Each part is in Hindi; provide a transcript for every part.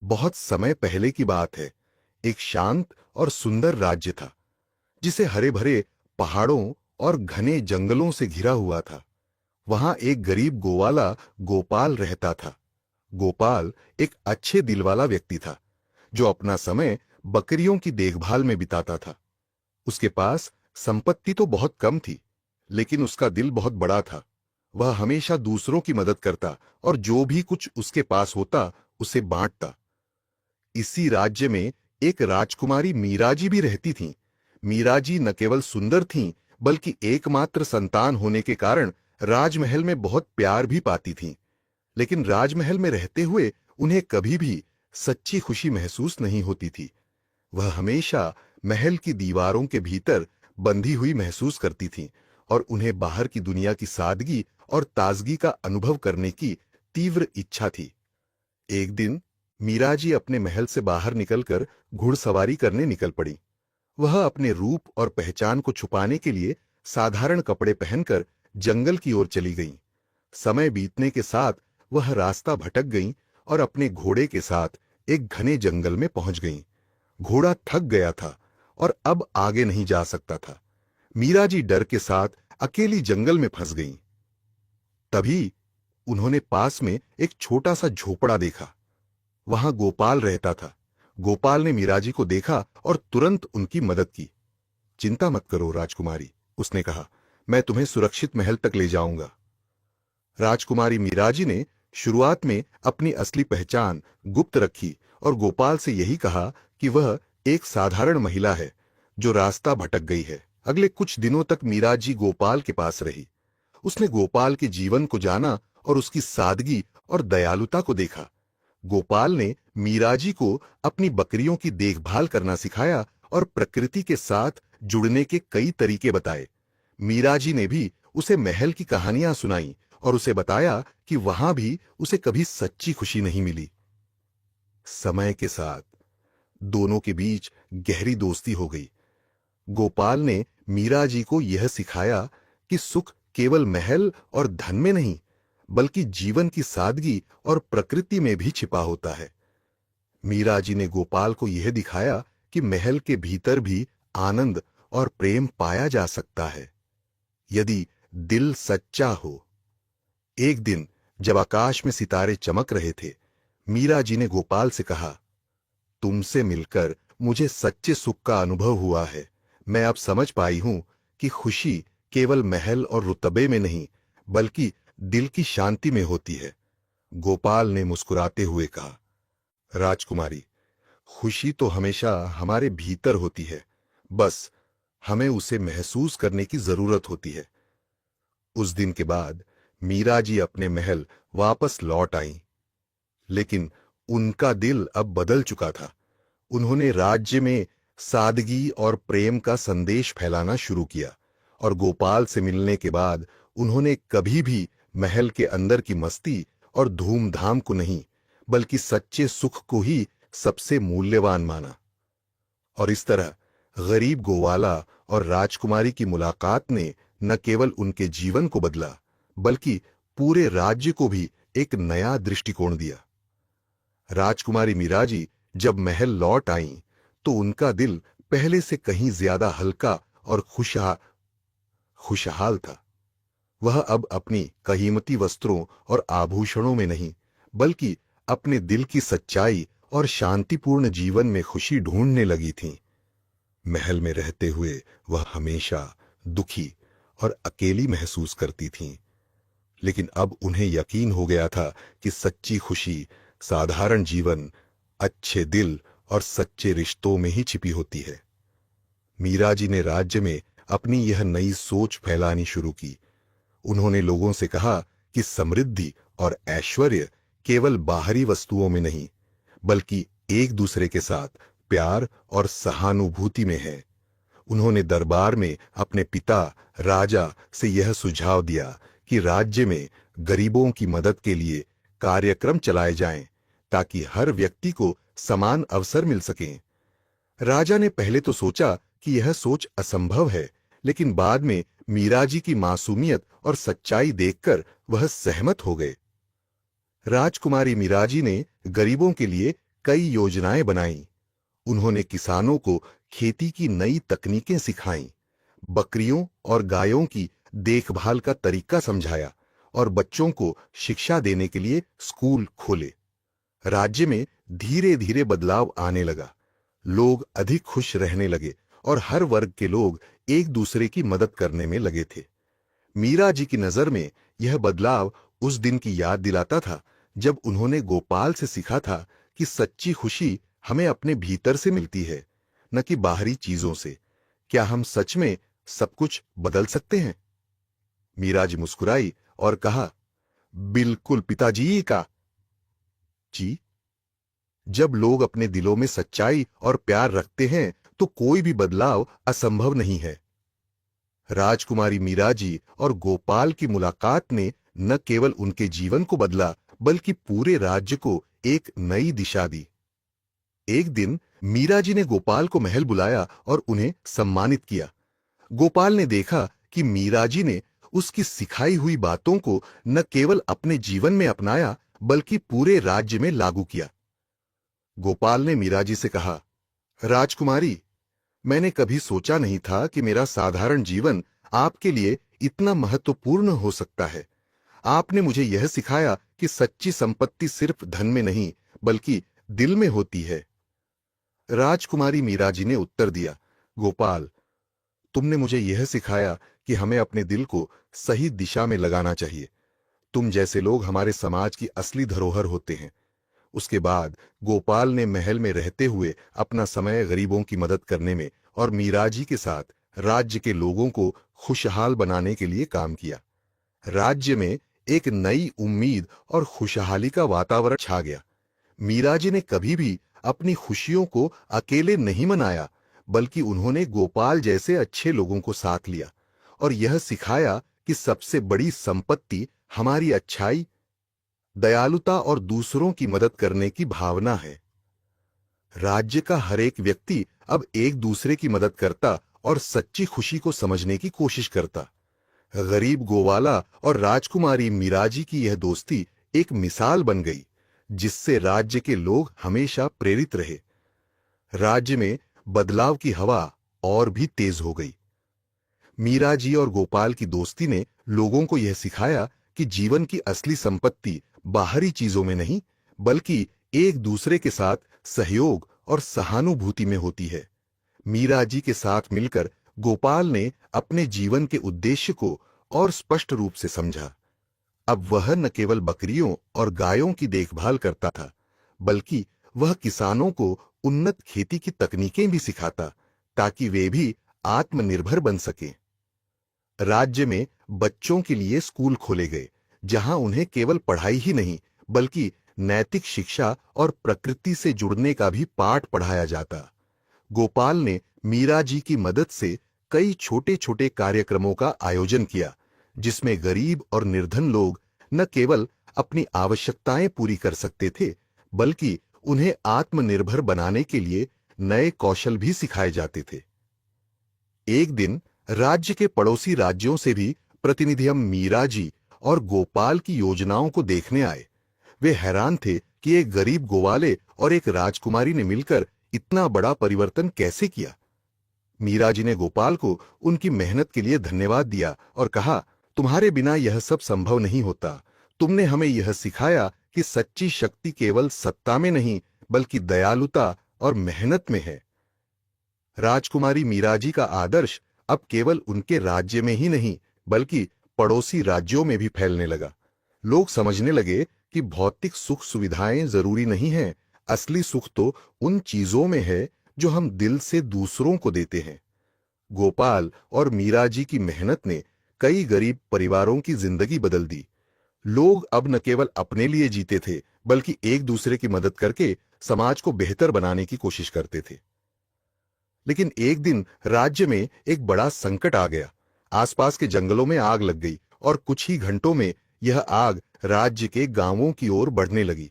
बहुत समय पहले की बात है। एक शांत और सुंदर राज्य था जिसे हरे भरे पहाड़ों और घने जंगलों से घिरा हुआ था। वहां एक गरीब गोवाला गोपाल रहता था। गोपाल एक अच्छे दिल वाला व्यक्ति था जो अपना समय बकरियों की देखभाल में बिताता था। उसके पास संपत्ति तो बहुत कम थी, लेकिन उसका दिल बहुत बड़ा था। वह हमेशा दूसरों की मदद करता और जो भी कुछ उसके पास होता उसे बांटता। इसी राज्य में एक राजकुमारी मीराजी भी रहती थीं। मीराजी न केवल सुंदर थीं, बल्कि एकमात्र संतान होने के कारण राजमहल में बहुत प्यार भी पाती थीं। लेकिन राजमहल में रहते हुए उन्हें कभी भी सच्ची खुशी महसूस नहीं होती थी। वह हमेशा महल की दीवारों के भीतर बंधी हुई महसूस करती थीं और उन्हें बाहर की दुनिया की सादगी और ताजगी का अनुभव करने की तीव्र इच्छा थी। एक दिन मीराजी अपने महल से बाहर निकलकर घुड़सवारी करने निकल पड़ी। वह अपने रूप और पहचान को छुपाने के लिए साधारण कपड़े पहनकर जंगल की ओर चली गईं। समय बीतने के साथ वह रास्ता भटक गईं और अपने घोड़े के साथ एक घने जंगल में पहुंच गईं। घोड़ा थक गया था और अब आगे नहीं जा सकता था। मीराजी डर के साथ अकेली जंगल में फंस गईं। तभी उन्होंने पास में एक छोटा सा झोपड़ा देखा। वहां गोपाल रहता था। गोपाल ने मीराजी को देखा और तुरंत उनकी मदद की। चिंता मत करो राजकुमारी, उसने कहा, मैं तुम्हें सुरक्षित महल तक ले जाऊंगा। राजकुमारी मीराजी ने शुरुआत में अपनी असली पहचान गुप्त रखी और गोपाल से यही कहा कि वह एक साधारण महिला है जो रास्ता भटक गई है। अगले कुछ दिनों तक मीराजी गोपाल के पास रही। उसने गोपाल के जीवन को जाना और उसकी सादगी और दयालुता को देखा। गोपाल ने मीराजी को अपनी बकरियों की देखभाल करना सिखाया और प्रकृति के साथ जुड़ने के कई तरीके बताए। मीराजी ने भी उसे महल की कहानियां सुनाई और उसे बताया कि वहां भी उसे कभी सच्ची खुशी नहीं मिली। समय के साथ दोनों के बीच गहरी दोस्ती हो गई। गोपाल ने मीराजी को यह सिखाया कि सुख केवल महल और धन में नहीं, बल्कि जीवन की सादगी और प्रकृति में भी छिपा होता है। मीराजी ने गोपाल को यह दिखाया कि महल के भीतर भी आनंद और प्रेम पाया जा सकता है, यदि दिल सच्चा हो। एक दिन जब आकाश में सितारे चमक रहे थे, मीराजी ने गोपाल से कहा, तुमसे मिलकर मुझे सच्चे सुख का अनुभव हुआ है। मैं अब समझ पाई हूं कि खुशी केवल महल और रुतबे में नहीं, बल्कि दिल की शांति में होती है। गोपाल ने मुस्कुराते हुए कहा, राजकुमारी, खुशी तो हमेशा हमारे भीतर होती है, बस हमें उसे महसूस करने की जरूरत होती है। उस दिन के बाद मीराजी अपने महल वापस लौट आईं, लेकिन उनका दिल अब बदल चुका था। उन्होंने राज्य में सादगी और प्रेम का संदेश फैलाना शुरू किया और गोपाल से मिलने के बाद उन्होंने कभी भी महल के अंदर की मस्ती और धूमधाम को नहीं, बल्कि सच्चे सुख को ही सबसे मूल्यवान माना। और इस तरह गरीब गोवाला और राजकुमारी की मुलाकात ने न केवल उनके जीवन को बदला, बल्कि पूरे राज्य को भी एक नया दृष्टिकोण दिया। राजकुमारी मीराजी जब महल लौट आईं, तो उनका दिल पहले से कहीं ज्यादा हल्का और खुशहाल था। वह अब अपनी कीमती वस्त्रों और आभूषणों में नहीं, बल्कि अपने दिल की सच्चाई और शांतिपूर्ण जीवन में खुशी ढूंढने लगी थीं। महल में रहते हुए वह हमेशा दुखी और अकेली महसूस करती थीं, लेकिन अब उन्हें यकीन हो गया था कि सच्ची खुशी साधारण जीवन, अच्छे दिल और सच्चे रिश्तों में ही छिपी होती है। मीराजी ने राज्य में अपनी यह नई सोच फैलानी शुरू की। उन्होंने लोगों से कहा कि समृद्धि और ऐश्वर्य केवल बाहरी वस्तुओं में नहीं, बल्कि एक दूसरे के साथ प्यार और सहानुभूति में है। उन्होंने दरबार में अपने पिता राजा से यह सुझाव दिया कि राज्य में गरीबों की मदद के लिए कार्यक्रम चलाए जाएं, ताकि हर व्यक्ति को समान अवसर मिल सकें। राजा ने पहले तो सोचा कि यह सोच असंभव है, लेकिन बाद में मीराजी की मासूमियत और सच्चाई देखकर वह सहमत हो गए। राजकुमारी मीराजी ने गरीबों के लिए कई योजनाएं बनाईं। उन्होंने किसानों को खेती की नई तकनीकें सिखाईं, बकरियों और गायों की देखभाल का तरीका समझाया और बच्चों को शिक्षा देने के लिए स्कूल खोले। राज्य में धीरे धीरे बदलाव आने लगा। लोग अधिक खुश रहने लगे और हर वर्ग के लोग एक दूसरे की मदद करने में लगे थे। मीरा जी की नजर में यह बदलाव उस दिन की याद दिलाता था जब उन्होंने गोपाल से सीखा था कि सच्ची खुशी हमें अपने भीतर से मिलती है, न कि बाहरी चीजों से। क्या हम सच में सब कुछ बदल सकते हैं? मीरा जी मुस्कुराई और कहा, बिल्कुल पिताजी का जी। जब लोग अपने दिलों में सच्चाई और प्यार रखते हैं तो कोई भी बदलाव असंभव नहीं है। राजकुमारी मीरा जी और गोपाल की मुलाकात ने न केवल उनके जीवन को बदला बल्कि पूरे राज्य को एक नई दिशा दी। एक दिन मीरा जी ने गोपाल को महल बुलाया और उन्हें सम्मानित किया। गोपाल ने देखा कि मीरा जी ने उसकी सिखाई हुई बातों को न केवल अपने जीवन में अपनाया बल्कि पूरे राज्य में लागू किया। गोपाल ने मीरा जी से कहा, राजकुमारी, मैंने कभी सोचा नहीं था कि मेरा साधारण जीवन आपके लिए इतना महत्वपूर्ण हो सकता है। आपने मुझे यह सिखाया कि सच्ची संपत्ति सिर्फ धन में नहीं बल्कि दिल में होती है। राजकुमारी मीरा जी ने उत्तर दिया, गोपाल, तुमने मुझे यह सिखाया कि हमें अपने दिल को सही दिशा में लगाना चाहिए। तुम जैसे लोग हमारे समाज की असली धरोहर होते हैं। उसके बाद गोपाल ने महल में रहते हुए अपना समय गरीबों की मदद करने में और मीरा जी के साथ राज्य के लोगों को खुशहाल बनाने के लिए काम किया। राज्य में एक नई उम्मीद और खुशहाली का वातावरण छा गया। मीरा जी ने कभी भी अपनी खुशियों को अकेले नहीं मनाया बल्कि उन्होंने गोपाल जैसे अच्छे लोगों को साथ लिया और यह सिखाया कि सबसे बड़ी संपत्ति हमारी अच्छाई, दयालुता और दूसरों की मदद करने की भावना है। राज्य का हर एक व्यक्ति अब एक दूसरे की मदद करता और सच्ची खुशी को समझने की कोशिश करता। गरीब गोवाला और राजकुमारी मीराजी की यह दोस्ती एक मिसाल बन गई जिससे राज्य के लोग हमेशा प्रेरित रहे। राज्य में बदलाव की हवा और भी तेज हो गई। मीरा जी और गोपाल की दोस्ती ने लोगों को यह सिखाया कि जीवन की असली संपत्ति बाहरी चीजों में नहीं बल्कि एक दूसरे के साथ सहयोग और सहानुभूति में होती है। मीरा जी के साथ मिलकर गोपाल ने अपने जीवन के उद्देश्य को और स्पष्ट रूप से समझा। अब वह न केवल बकरियों और गायों की देखभाल करता था बल्कि वह किसानों को उन्नत खेती की तकनीकें भी सिखाता ताकि वे भी आत्मनिर्भर बन सकें। राज्य में बच्चों के लिए स्कूल खोले गए जहां उन्हें केवल पढ़ाई ही नहीं बल्कि नैतिक शिक्षा और प्रकृति से जुड़ने का भी पाठ पढ़ाया जाता। गोपाल ने मीरा जी की मदद से कई छोटे छोटे कार्यक्रमों का आयोजन किया जिसमें गरीब और निर्धन लोग न केवल अपनी आवश्यकताएं पूरी कर सकते थे बल्कि उन्हें आत्मनिर्भर बनाने के लिए नए कौशल भी सिखाए जाते थे। एक दिन राज्य के पड़ोसी राज्यों से भी प्रतिनिधि मीरा जी और गोपाल की योजनाओं को देखने आए। वे हैरान थे कि एक गरीब गोवाले और एक राजकुमारी ने मिलकर इतना बड़ा परिवर्तन कैसे किया। मीरा जी ने गोपाल को उनकी मेहनत के लिए धन्यवाद दिया और कहा, तुम्हारे बिना यह सब संभव नहीं होता। तुमने हमें यह सिखाया कि सच्ची शक्ति केवल सत्ता में नहीं बल्कि दयालुता और मेहनत में है। राजकुमारी मीरा जी का आदर्श अब केवल उनके राज्य में ही नहीं बल्कि पड़ोसी राज्यों में भी फैलने लगा। लोग समझने लगे कि भौतिक सुख सुविधाएं जरूरी नहीं हैं, असली सुख तो उन चीजों में है जो हम दिल से दूसरों को देते हैं। गोपाल और मीरा जी की मेहनत ने कई गरीब परिवारों की जिंदगी बदल दी। लोग अब न केवल अपने लिए जीते थे बल्कि एक दूसरे की मदद करके समाज को बेहतर बनाने की कोशिश करते थे। लेकिन एक दिन राज्य में एक बड़ा संकट आ गया। आसपास के जंगलों में आग लग गई और कुछ ही घंटों में यह आग राज्य के गांवों की ओर बढ़ने लगी।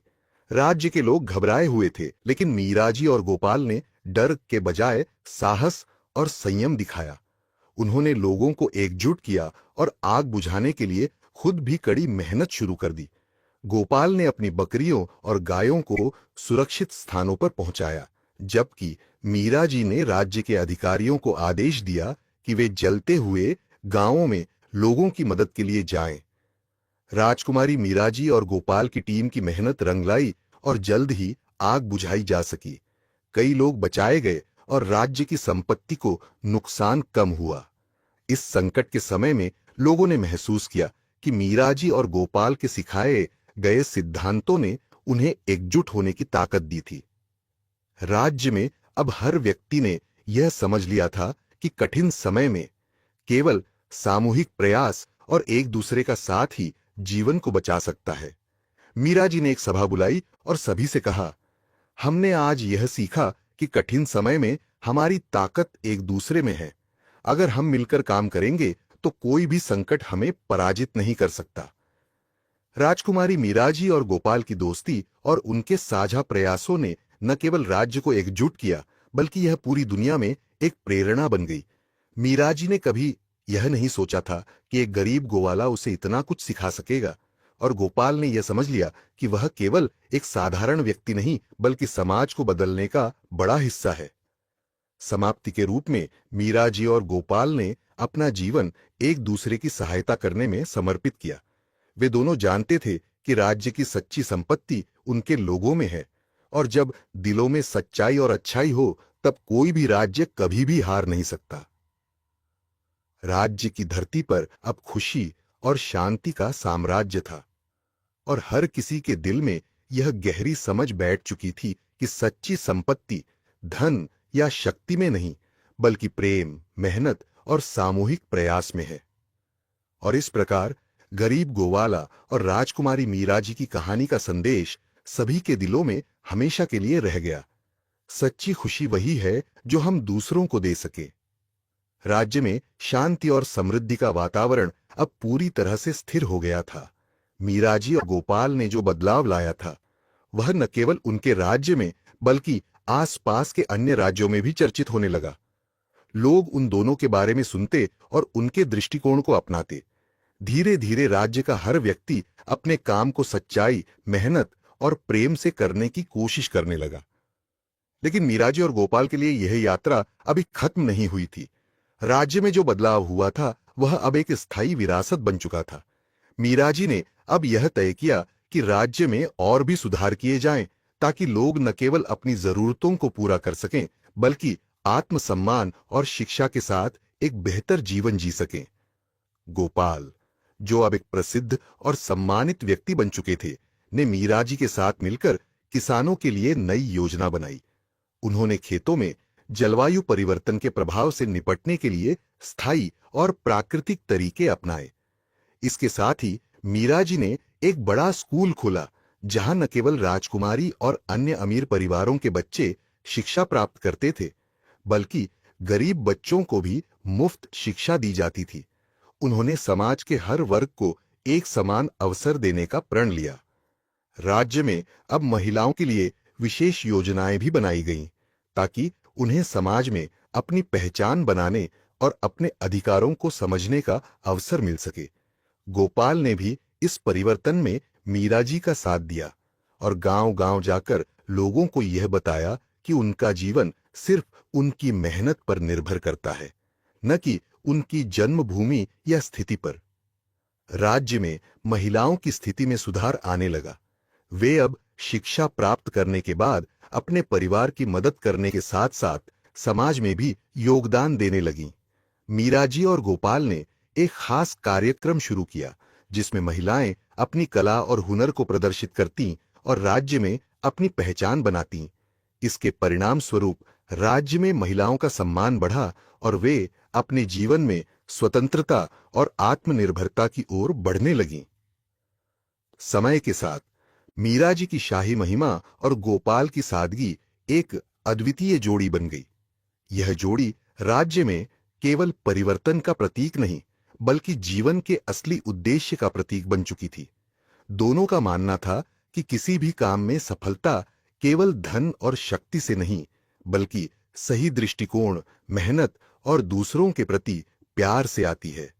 राज्य के लोग घबराए हुए थे लेकिन मीरा जी और गोपाल ने डर के बजाय साहस और संयम दिखाया। उन्होंने लोगों को एकजुट किया और आग बुझाने के लिए खुद भी कड़ी मेहनत शुरू कर दी। गोपाल ने अपनी बकरियों और गायों को सुरक्षित स्थानों पर पहुंचाया, जबकि मीरा जी ने राज्य के अधिकारियों को आदेश दिया कि वे जलते हुए गांवों में लोगों की मदद के लिए जाएं। राजकुमारी मीरा जी और गोपाल की टीम की मेहनत रंग लाई और जल्द ही आग बुझाई जा सकी। कई लोग बचाए गए और राज्य की संपत्ति को नुकसान कम हुआ। इस संकट के समय में लोगों ने महसूस किया कि मीरा जी और गोपाल के सिखाए गए सिद्धांतों ने उन्हें एकजुट होने की ताकत दी थी। राज्य में अब हर व्यक्ति ने यह समझ लिया था कि कठिन समय में केवल सामूहिक प्रयास और एक दूसरे का साथ ही जीवन को बचा सकता है। मीरा जी ने एक सभा बुलाई और सभी से कहा, हमने आज यह सीखा कि कठिन समय में हमारी ताकत एक दूसरे में है। अगर हम मिलकर काम करेंगे तो कोई भी संकट हमें पराजित नहीं कर सकता। राजकुमारी मीरा जी और गोपाल की दोस्ती और उनके साझा प्रयासों ने न केवल राज्य को एकजुट किया, बल्कि यह पूरी दुनिया में एक प्रेरणा बन गई। मीरा जी ने कभी यह नहीं सोचा था कि एक गरीब गोवाला उसे इतना कुछ सिखा सकेगा, और गोपाल ने यह समझ लिया कि वह केवल एक साधारण व्यक्ति नहीं, बल्कि समाज को बदलने का बड़ा हिस्सा है। समाप्ति के रूप में मीरा जी और गोपाल ने अपना जीवन एक दूसरे की सहायता करने में समर्पित किया। वे दोनों जानते थे कि राज्य की सच्ची संपत्ति उनके लोगों में है, और जब दिलों में सच्चाई और अच्छाई हो, तब कोई भी राज्य कभी भी हार नहीं सकता। राज्य की धरती पर अब खुशी और शांति का साम्राज्य था, और हर किसी के दिल में यह गहरी समझ बैठ चुकी थी कि सच्ची संपत्ति धन या शक्ति में नहीं, बल्कि प्रेम, मेहनत और सामूहिक प्रयास में है। और इस प्रकार गरीब गोवाला और राजकुमारी मीरा जी की कहानी का संदेश सभी के दिलों में हमेशा के लिए रह गया। सच्ची खुशी वही है जो हम दूसरों को दे सके। राज्य में शांति और समृद्धि का वातावरण अब पूरी तरह से स्थिर हो गया था। मीरा जी और गोपाल ने जो बदलाव लाया था, वह न केवल उनके राज्य में बल्कि आसपास के अन्य राज्यों में भी चर्चित होने लगा। लोग उन दोनों के बारे में सुनते और उनके दृष्टिकोण को अपनाते। धीरे धीरे राज्य का हर व्यक्ति अपने काम को सच्चाई, मेहनत और प्रेम से करने की कोशिश करने लगा। लेकिन मीरा जी और गोपाल के लिए यह यात्रा अभी खत्म नहीं हुई थी। राज्य में जो बदलाव हुआ था, वह अब एक स्थायी विरासत बन चुका था। मीरा जी ने अब यह तय किया कि राज्य में और भी सुधार किए जाएं, ताकि लोग न केवल अपनी जरूरतों को पूरा कर सकें, बल्कि आत्मसम्मान और शिक्षा के साथ एक बेहतर जीवन जी सकें। गोपाल, जो अब एक प्रसिद्ध और सम्मानित व्यक्ति बन चुके थे, ने मीरा जी के साथ मिलकर किसानों के लिए नई योजना बनाई। उन्होंने खेतों में जलवायु परिवर्तन के प्रभाव से निपटने के लिए स्थायी और प्राकृतिक तरीके अपनाए। इसके साथ ही मीरा जी ने एक बड़ा स्कूल खोला, जहां न केवल राजकुमारी और अन्य अमीर परिवारों के बच्चे शिक्षा प्राप्त करते थे, बल्कि गरीब बच्चों को भी मुफ्त शिक्षा दी जाती थी। उन्होंने समाज के हर वर्ग को एक समान अवसर देने का प्रण लिया। राज्य में अब महिलाओं के लिए विशेष योजनाएं भी बनाई गईं, ताकि उन्हें समाज में अपनी पहचान बनाने और अपने अधिकारों को समझने का अवसर मिल सके। गोपाल ने भी इस परिवर्तन में मीरा जी का साथ दिया और गांव-गांव जाकर लोगों को यह बताया कि उनका जीवन सिर्फ उनकी मेहनत पर निर्भर करता है, न कि उनकी जन्मभूमि या स्थिति पर। राज्य में महिलाओं की स्थिति में सुधार आने लगा। वे अब शिक्षा प्राप्त करने के बाद अपने परिवार की मदद करने के साथ-साथ समाज में भी योगदान देने लगीं। मीरा जी और गोपाल ने एक खास कार्यक्रम शुरू किया, जिसमें महिलाएं अपनी कला और हुनर को प्रदर्शित करतीं और राज्य में अपनी पहचान बनातीं। इसके परिणाम स्वरूप राज्य में महिलाओं का सम्मान बढ़ा और वे अपने जीवन में स्वतंत्रता और आत्मनिर्भरता की ओर बढ़ने लगीं। समय के साथ मीरा जी की शाही महिमा और गोपाल की सादगी एक अद्वितीय जोड़ी बन गई। यह जोड़ी राज्य में केवल परिवर्तन का प्रतीक नहीं, बल्कि जीवन के असली उद्देश्य का प्रतीक बन चुकी थी। दोनों का मानना था कि किसी भी काम में सफलता केवल धन और शक्ति से नहीं, बल्कि सही दृष्टिकोण, मेहनत और दूसरों के प्रति प्यार से आती है।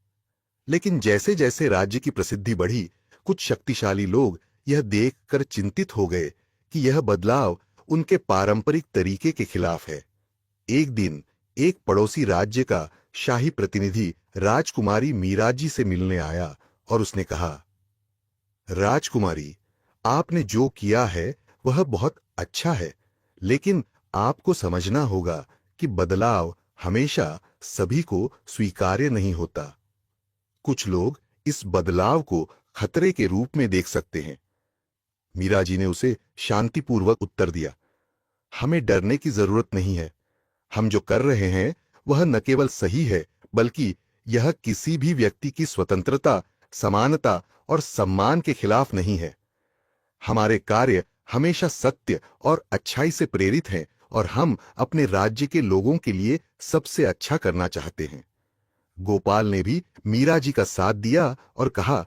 लेकिन जैसे जैसे राज्य की प्रसिद्धि बढ़ी, कुछ शक्तिशाली लोग यह देखकर चिंतित हो गए कि यह बदलाव उनके पारंपरिक तरीके के खिलाफ है। एक दिन एक पड़ोसी राज्य का शाही प्रतिनिधि राजकुमारी मीराजी से मिलने आया और उसने कहा, राजकुमारी, आपने जो किया है वह बहुत अच्छा है, लेकिन आपको समझना होगा कि बदलाव हमेशा सभी को स्वीकार्य नहीं होता। कुछ लोग इस बदलाव को खतरे के रूप में देख सकते हैं। मीराजी ने उसे शांतिपूर्वक उत्तर दिया, हमें डरने की जरूरत नहीं है। हम जो कर रहे हैं वह न केवल सही है, बल्कि यह किसी भी व्यक्ति की स्वतंत्रता, समानता और सम्मान के खिलाफ नहीं है। हमारे कार्य हमेशा सत्य और अच्छाई से प्रेरित हैं और हम अपने राज्य के लोगों के लिए सबसे अच्छा करना चाहते हैं। गोपाल ने भी मीरा जी का साथ दिया और कहा,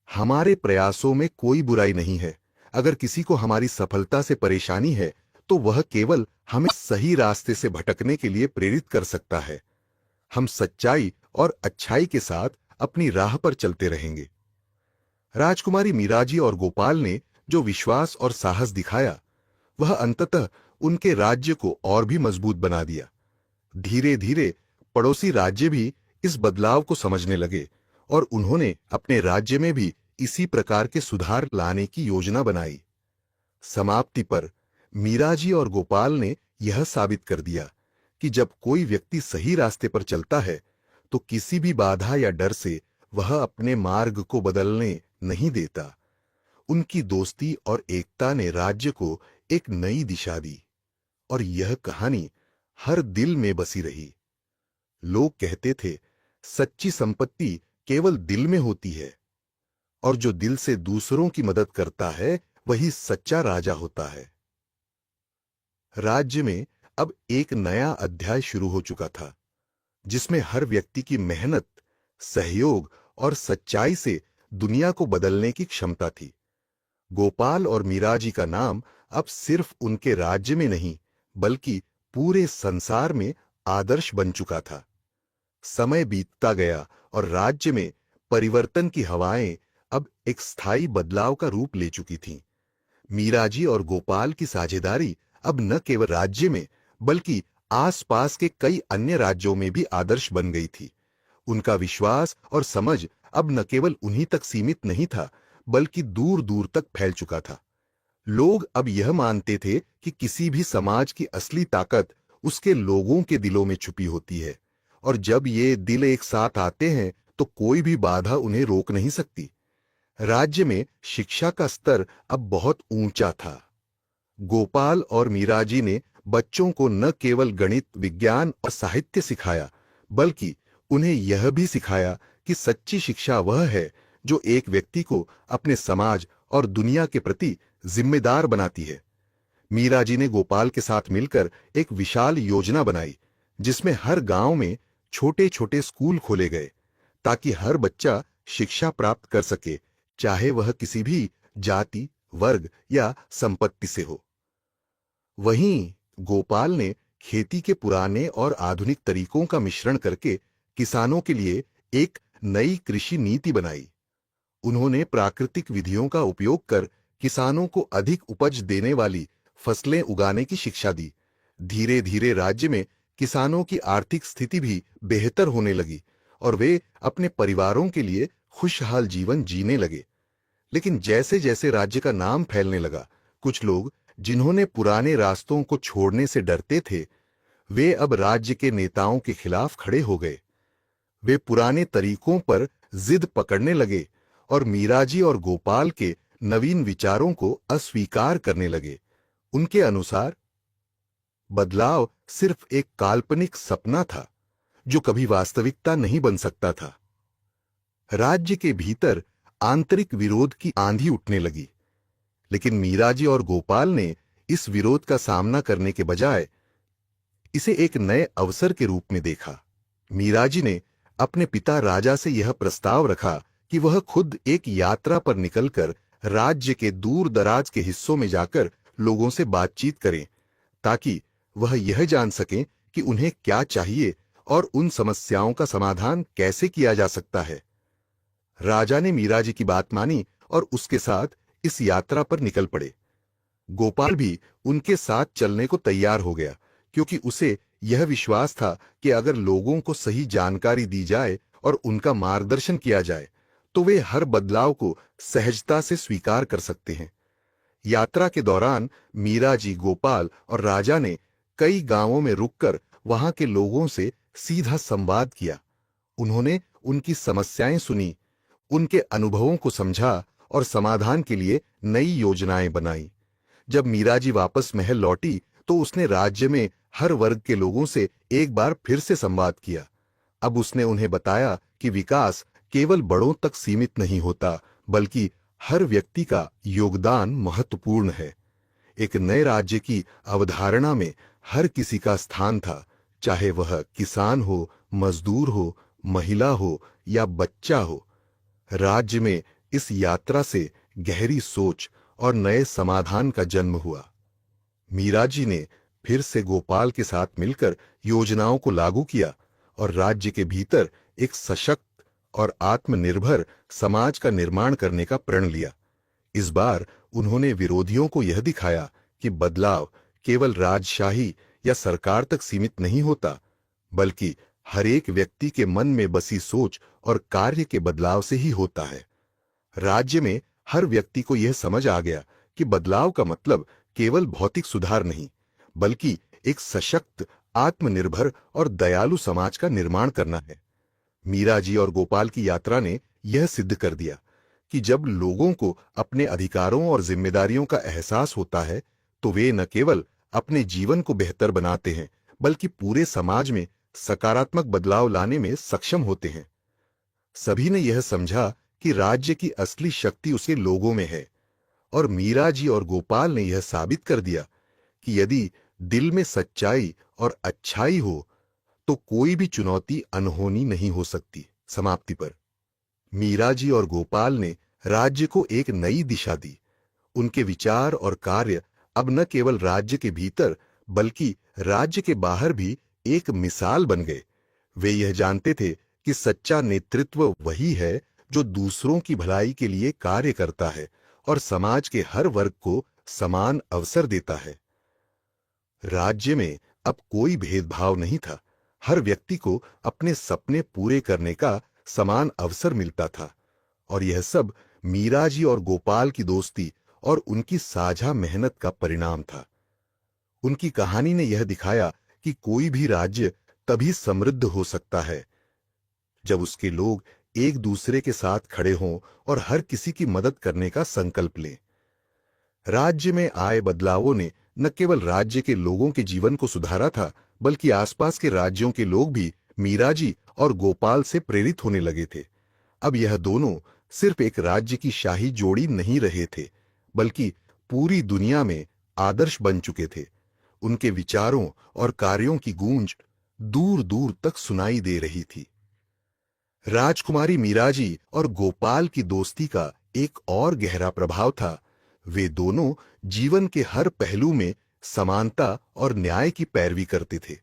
हमारे प्रयासों में कोई बुराई नहीं है। अगर किसी को हमारी सफलता से परेशानी है तो वह केवल हमें सही रास्ते से भटकने के लिए प्रेरित कर सकता है। हम सच्चाई और अच्छाई के साथ अपनी राह पर चलते रहेंगे। राजकुमारी मीराजी और गोपाल ने जो विश्वास और साहस दिखाया, वह अंततः उनके राज्य को और भी मजबूत बना दिया। धीरे धीरे पड़ोसी राज्य भी इस बदलाव को समझने लगे और उन्होंने अपने राज्य में भी इसी प्रकार के सुधार लाने की योजना बनाई। समाप्ति पर मीराजी और गोपाल ने यह साबित कर दिया कि जब कोई व्यक्ति सही रास्ते पर चलता है तो किसी भी बाधा या डर से वह अपने मार्ग को बदलने नहीं देता। उनकी दोस्ती और एकता ने राज्य को एक नई दिशा दी और यह कहानी हर दिल में बसी रही। लोग कहते थे, सच्ची संपत्ति केवल दिल में होती है और जो दिल से दूसरों की मदद करता है वही सच्चा राजा होता है। राज्य में अब एक नया अध्याय शुरू हो चुका था, जिसमें हर व्यक्ति की मेहनत, सहयोग और सच्चाई से दुनिया को बदलने की क्षमता थी। गोपाल और मीराजी का नाम अब सिर्फ उनके राज्य में नहीं, बल्कि पूरे संसार में आदर्श बन चुका था। समय बीतता गया और राज्य में परिवर्तन की हवाएं अब एक स्थायी बदलाव का रूप ले चुकी थीं। मीराजी और गोपाल की साझेदारी अब न केवल राज्य में, बल्कि आसपास के कई अन्य राज्यों में भी आदर्श बन गई थी। उनका विश्वास और समझ अब न केवल उन्हीं तक सीमित नहीं था, बल्कि दूर दूर तक फैल चुका था। लोग अब यह मानते थे कि किसी भी समाज की असली ताकत उसके लोगों के दिलों में छुपी होती है, और जब ये दिल एक साथ आते हैं तो कोई भी बाधा उन्हें रोक नहीं सकती। राज्य में शिक्षा का स्तर अब बहुत ऊंचा था। गोपाल और मीराजी ने बच्चों को न केवल गणित, विज्ञान और साहित्य सिखाया, बल्कि उन्हें यह भी सिखाया कि सच्ची शिक्षा वह है जो एक व्यक्ति को अपने समाज और दुनिया के प्रति जिम्मेदार बनाती है। मीराजी ने गोपाल के साथ मिलकर एक विशाल योजना बनाई, जिसमें हर गांव में छोटे छोटे स्कूल खोले गए, ताकि हर बच्चा शिक्षा प्राप्त कर सके, चाहे वह किसी भी जाति, वर्ग या संपत्ति से हो। वहीं गोपाल ने खेती के पुराने और आधुनिक तरीकों का मिश्रण करके किसानों के लिए एक नई कृषि नीति बनाई। उन्होंने प्राकृतिक विधियों का उपयोग कर किसानों को अधिक उपज देने वाली फसलें उगाने की शिक्षा दी। धीरे धीरे राज्य में किसानों की आर्थिक स्थिति भी बेहतर होने लगी और वे अपने परिवारों के लिए खुशहाल जीवन जीने लगे। लेकिन जैसे जैसे राज्य का नाम फैलने लगा, कुछ लोग जिन्होंने पुराने रास्तों को छोड़ने से डरते थे, वे अब राज्य के नेताओं के खिलाफ खड़े हो गए। वे पुराने तरीकों पर जिद पकड़ने लगे और मीराजी और गोपाल के नवीन विचारों को अस्वीकार करने लगे। उनके अनुसार बदलाव सिर्फ एक काल्पनिक सपना था जो कभी वास्तविकता नहीं बन सकता था। राज्य के भीतर आंतरिक विरोध की आंधी उठने लगी, लेकिन मीराजी और गोपाल ने इस विरोध का सामना करने के बजाय इसे एक नए अवसर के रूप में देखा। मीराजी ने अपने पिता राजा से यह प्रस्ताव रखा कि वह खुद एक यात्रा पर निकलकर राज्य के दूर दराज के हिस्सों में जाकर लोगों से बातचीत करें, ताकि वह यह जान सकें कि उन्हें क्या चाहिए और उन समस्याओं का समाधान कैसे किया जा सकता है। राजा ने मीराजी की बात मानी और उसके साथ इस यात्रा पर निकल पड़े। गोपाल भी उनके साथ चलने को तैयार हो गया, क्योंकि उसे यह विश्वास था कि अगर लोगों को सही जानकारी दी जाए और उनका मार्गदर्शन किया जाए तो वे हर बदलाव को सहजता से स्वीकार कर सकते हैं। यात्रा के दौरान मीरा जी, गोपाल और राजा ने कई गांवों में रुककर वहां के लोगों से सीधा संवाद किया। उन्होंने उनकी समस्याएं सुनी, उनके अनुभवों को समझा और समाधान के लिए नई योजनाएं बनाई। जब मीरा जी वापस महल लौटी तो उसने राज्य में हर वर्ग के लोगों से एक बार फिर से संवाद किया। अब उसने उन्हें बताया कि विकास केवल बड़ों तक सीमित नहीं होता, बल्कि हर व्यक्ति का योगदान महत्वपूर्ण है। एक नए राज्य की अवधारणा में हर किसी का स्थान था, चाहे वह किसान हो, मजदूर हो, महिला हो या बच्चा हो। राज्य में इस यात्रा से गहरी सोच और नए समाधान का जन्म हुआ। मीरा जी ने फिर से गोपाल के साथ मिलकर योजनाओं को लागू किया और राज्य के भीतर एक सशक्त और आत्मनिर्भर समाज का निर्माण करने का प्रण लिया। इस बार उन्होंने विरोधियों को यह दिखाया कि बदलाव केवल राजशाही या सरकार तक सीमित नहीं होता, बल्कि हर एक व्यक्ति के मन में बसी सोच और कार्य के बदलाव से ही होता है। राज्य में हर व्यक्ति को यह समझ आ गया कि बदलाव का मतलब केवल भौतिक सुधार नहीं, बल्कि एक सशक्त, आत्मनिर्भर और दयालु समाज का निर्माण करना है। मीरा जी और गोपाल की यात्रा ने यह सिद्ध कर दिया कि जब लोगों को अपने अधिकारों और जिम्मेदारियों का एहसास होता है तो वे न केवल अपने जीवन को बेहतर बनाते हैं, बल्कि पूरे समाज में सकारात्मक बदलाव लाने में सक्षम होते हैं। सभी ने यह समझा कि राज्य की असली शक्ति उसके लोगों में है, और मीरा जी और गोपाल ने यह साबित कर दिया कि यदि दिल में सच्चाई और अच्छाई हो तो कोई भी चुनौती अनहोनी नहीं हो सकती। समाप्ति पर मीरा जी और गोपाल ने राज्य को एक नई दिशा दी। उनके विचार और कार्य अब न केवल राज्य के भीतर बल्कि राज्य के बाहर भी एक मिसाल बन गए। वे यह जानते थे कि सच्चा नेतृत्व वही है जो दूसरों की भलाई के लिए कार्य करता है और समाज के हर वर्ग को समान अवसर देता है। राज्य में अब कोई भेदभाव नहीं था। हर व्यक्ति को अपने सपने पूरे करने का समान अवसर मिलता था, और यह सब मीरा जी और गोपाल की दोस्ती और उनकी साझा मेहनत का परिणाम था। उनकी कहानी ने यह दिखाया कि कोई भी राज्य तभी समृद्ध हो सकता है जब उसके लोग एक दूसरे के साथ खड़े हों और हर किसी की मदद करने का संकल्प लें। राज्य में आए बदलावों ने न केवल राज्य के लोगों के जीवन को सुधारा था, बल्कि आसपास के राज्यों के लोग भी मीरा जी और गोपाल से प्रेरित होने लगे थे। अब यह दोनों सिर्फ एक राज्य की शाही जोड़ी नहीं रहे थे, बल्कि पूरी दुनिया में आदर्श बन चुके थे। उनके विचारों और कार्यों की गूंज दूर दूर तक सुनाई दे रही थी। राजकुमारी मीरा जी और गोपाल की दोस्ती का एक और गहरा प्रभाव था। वे दोनों जीवन के हर पहलू में समानता और न्याय की पैरवी करते थे।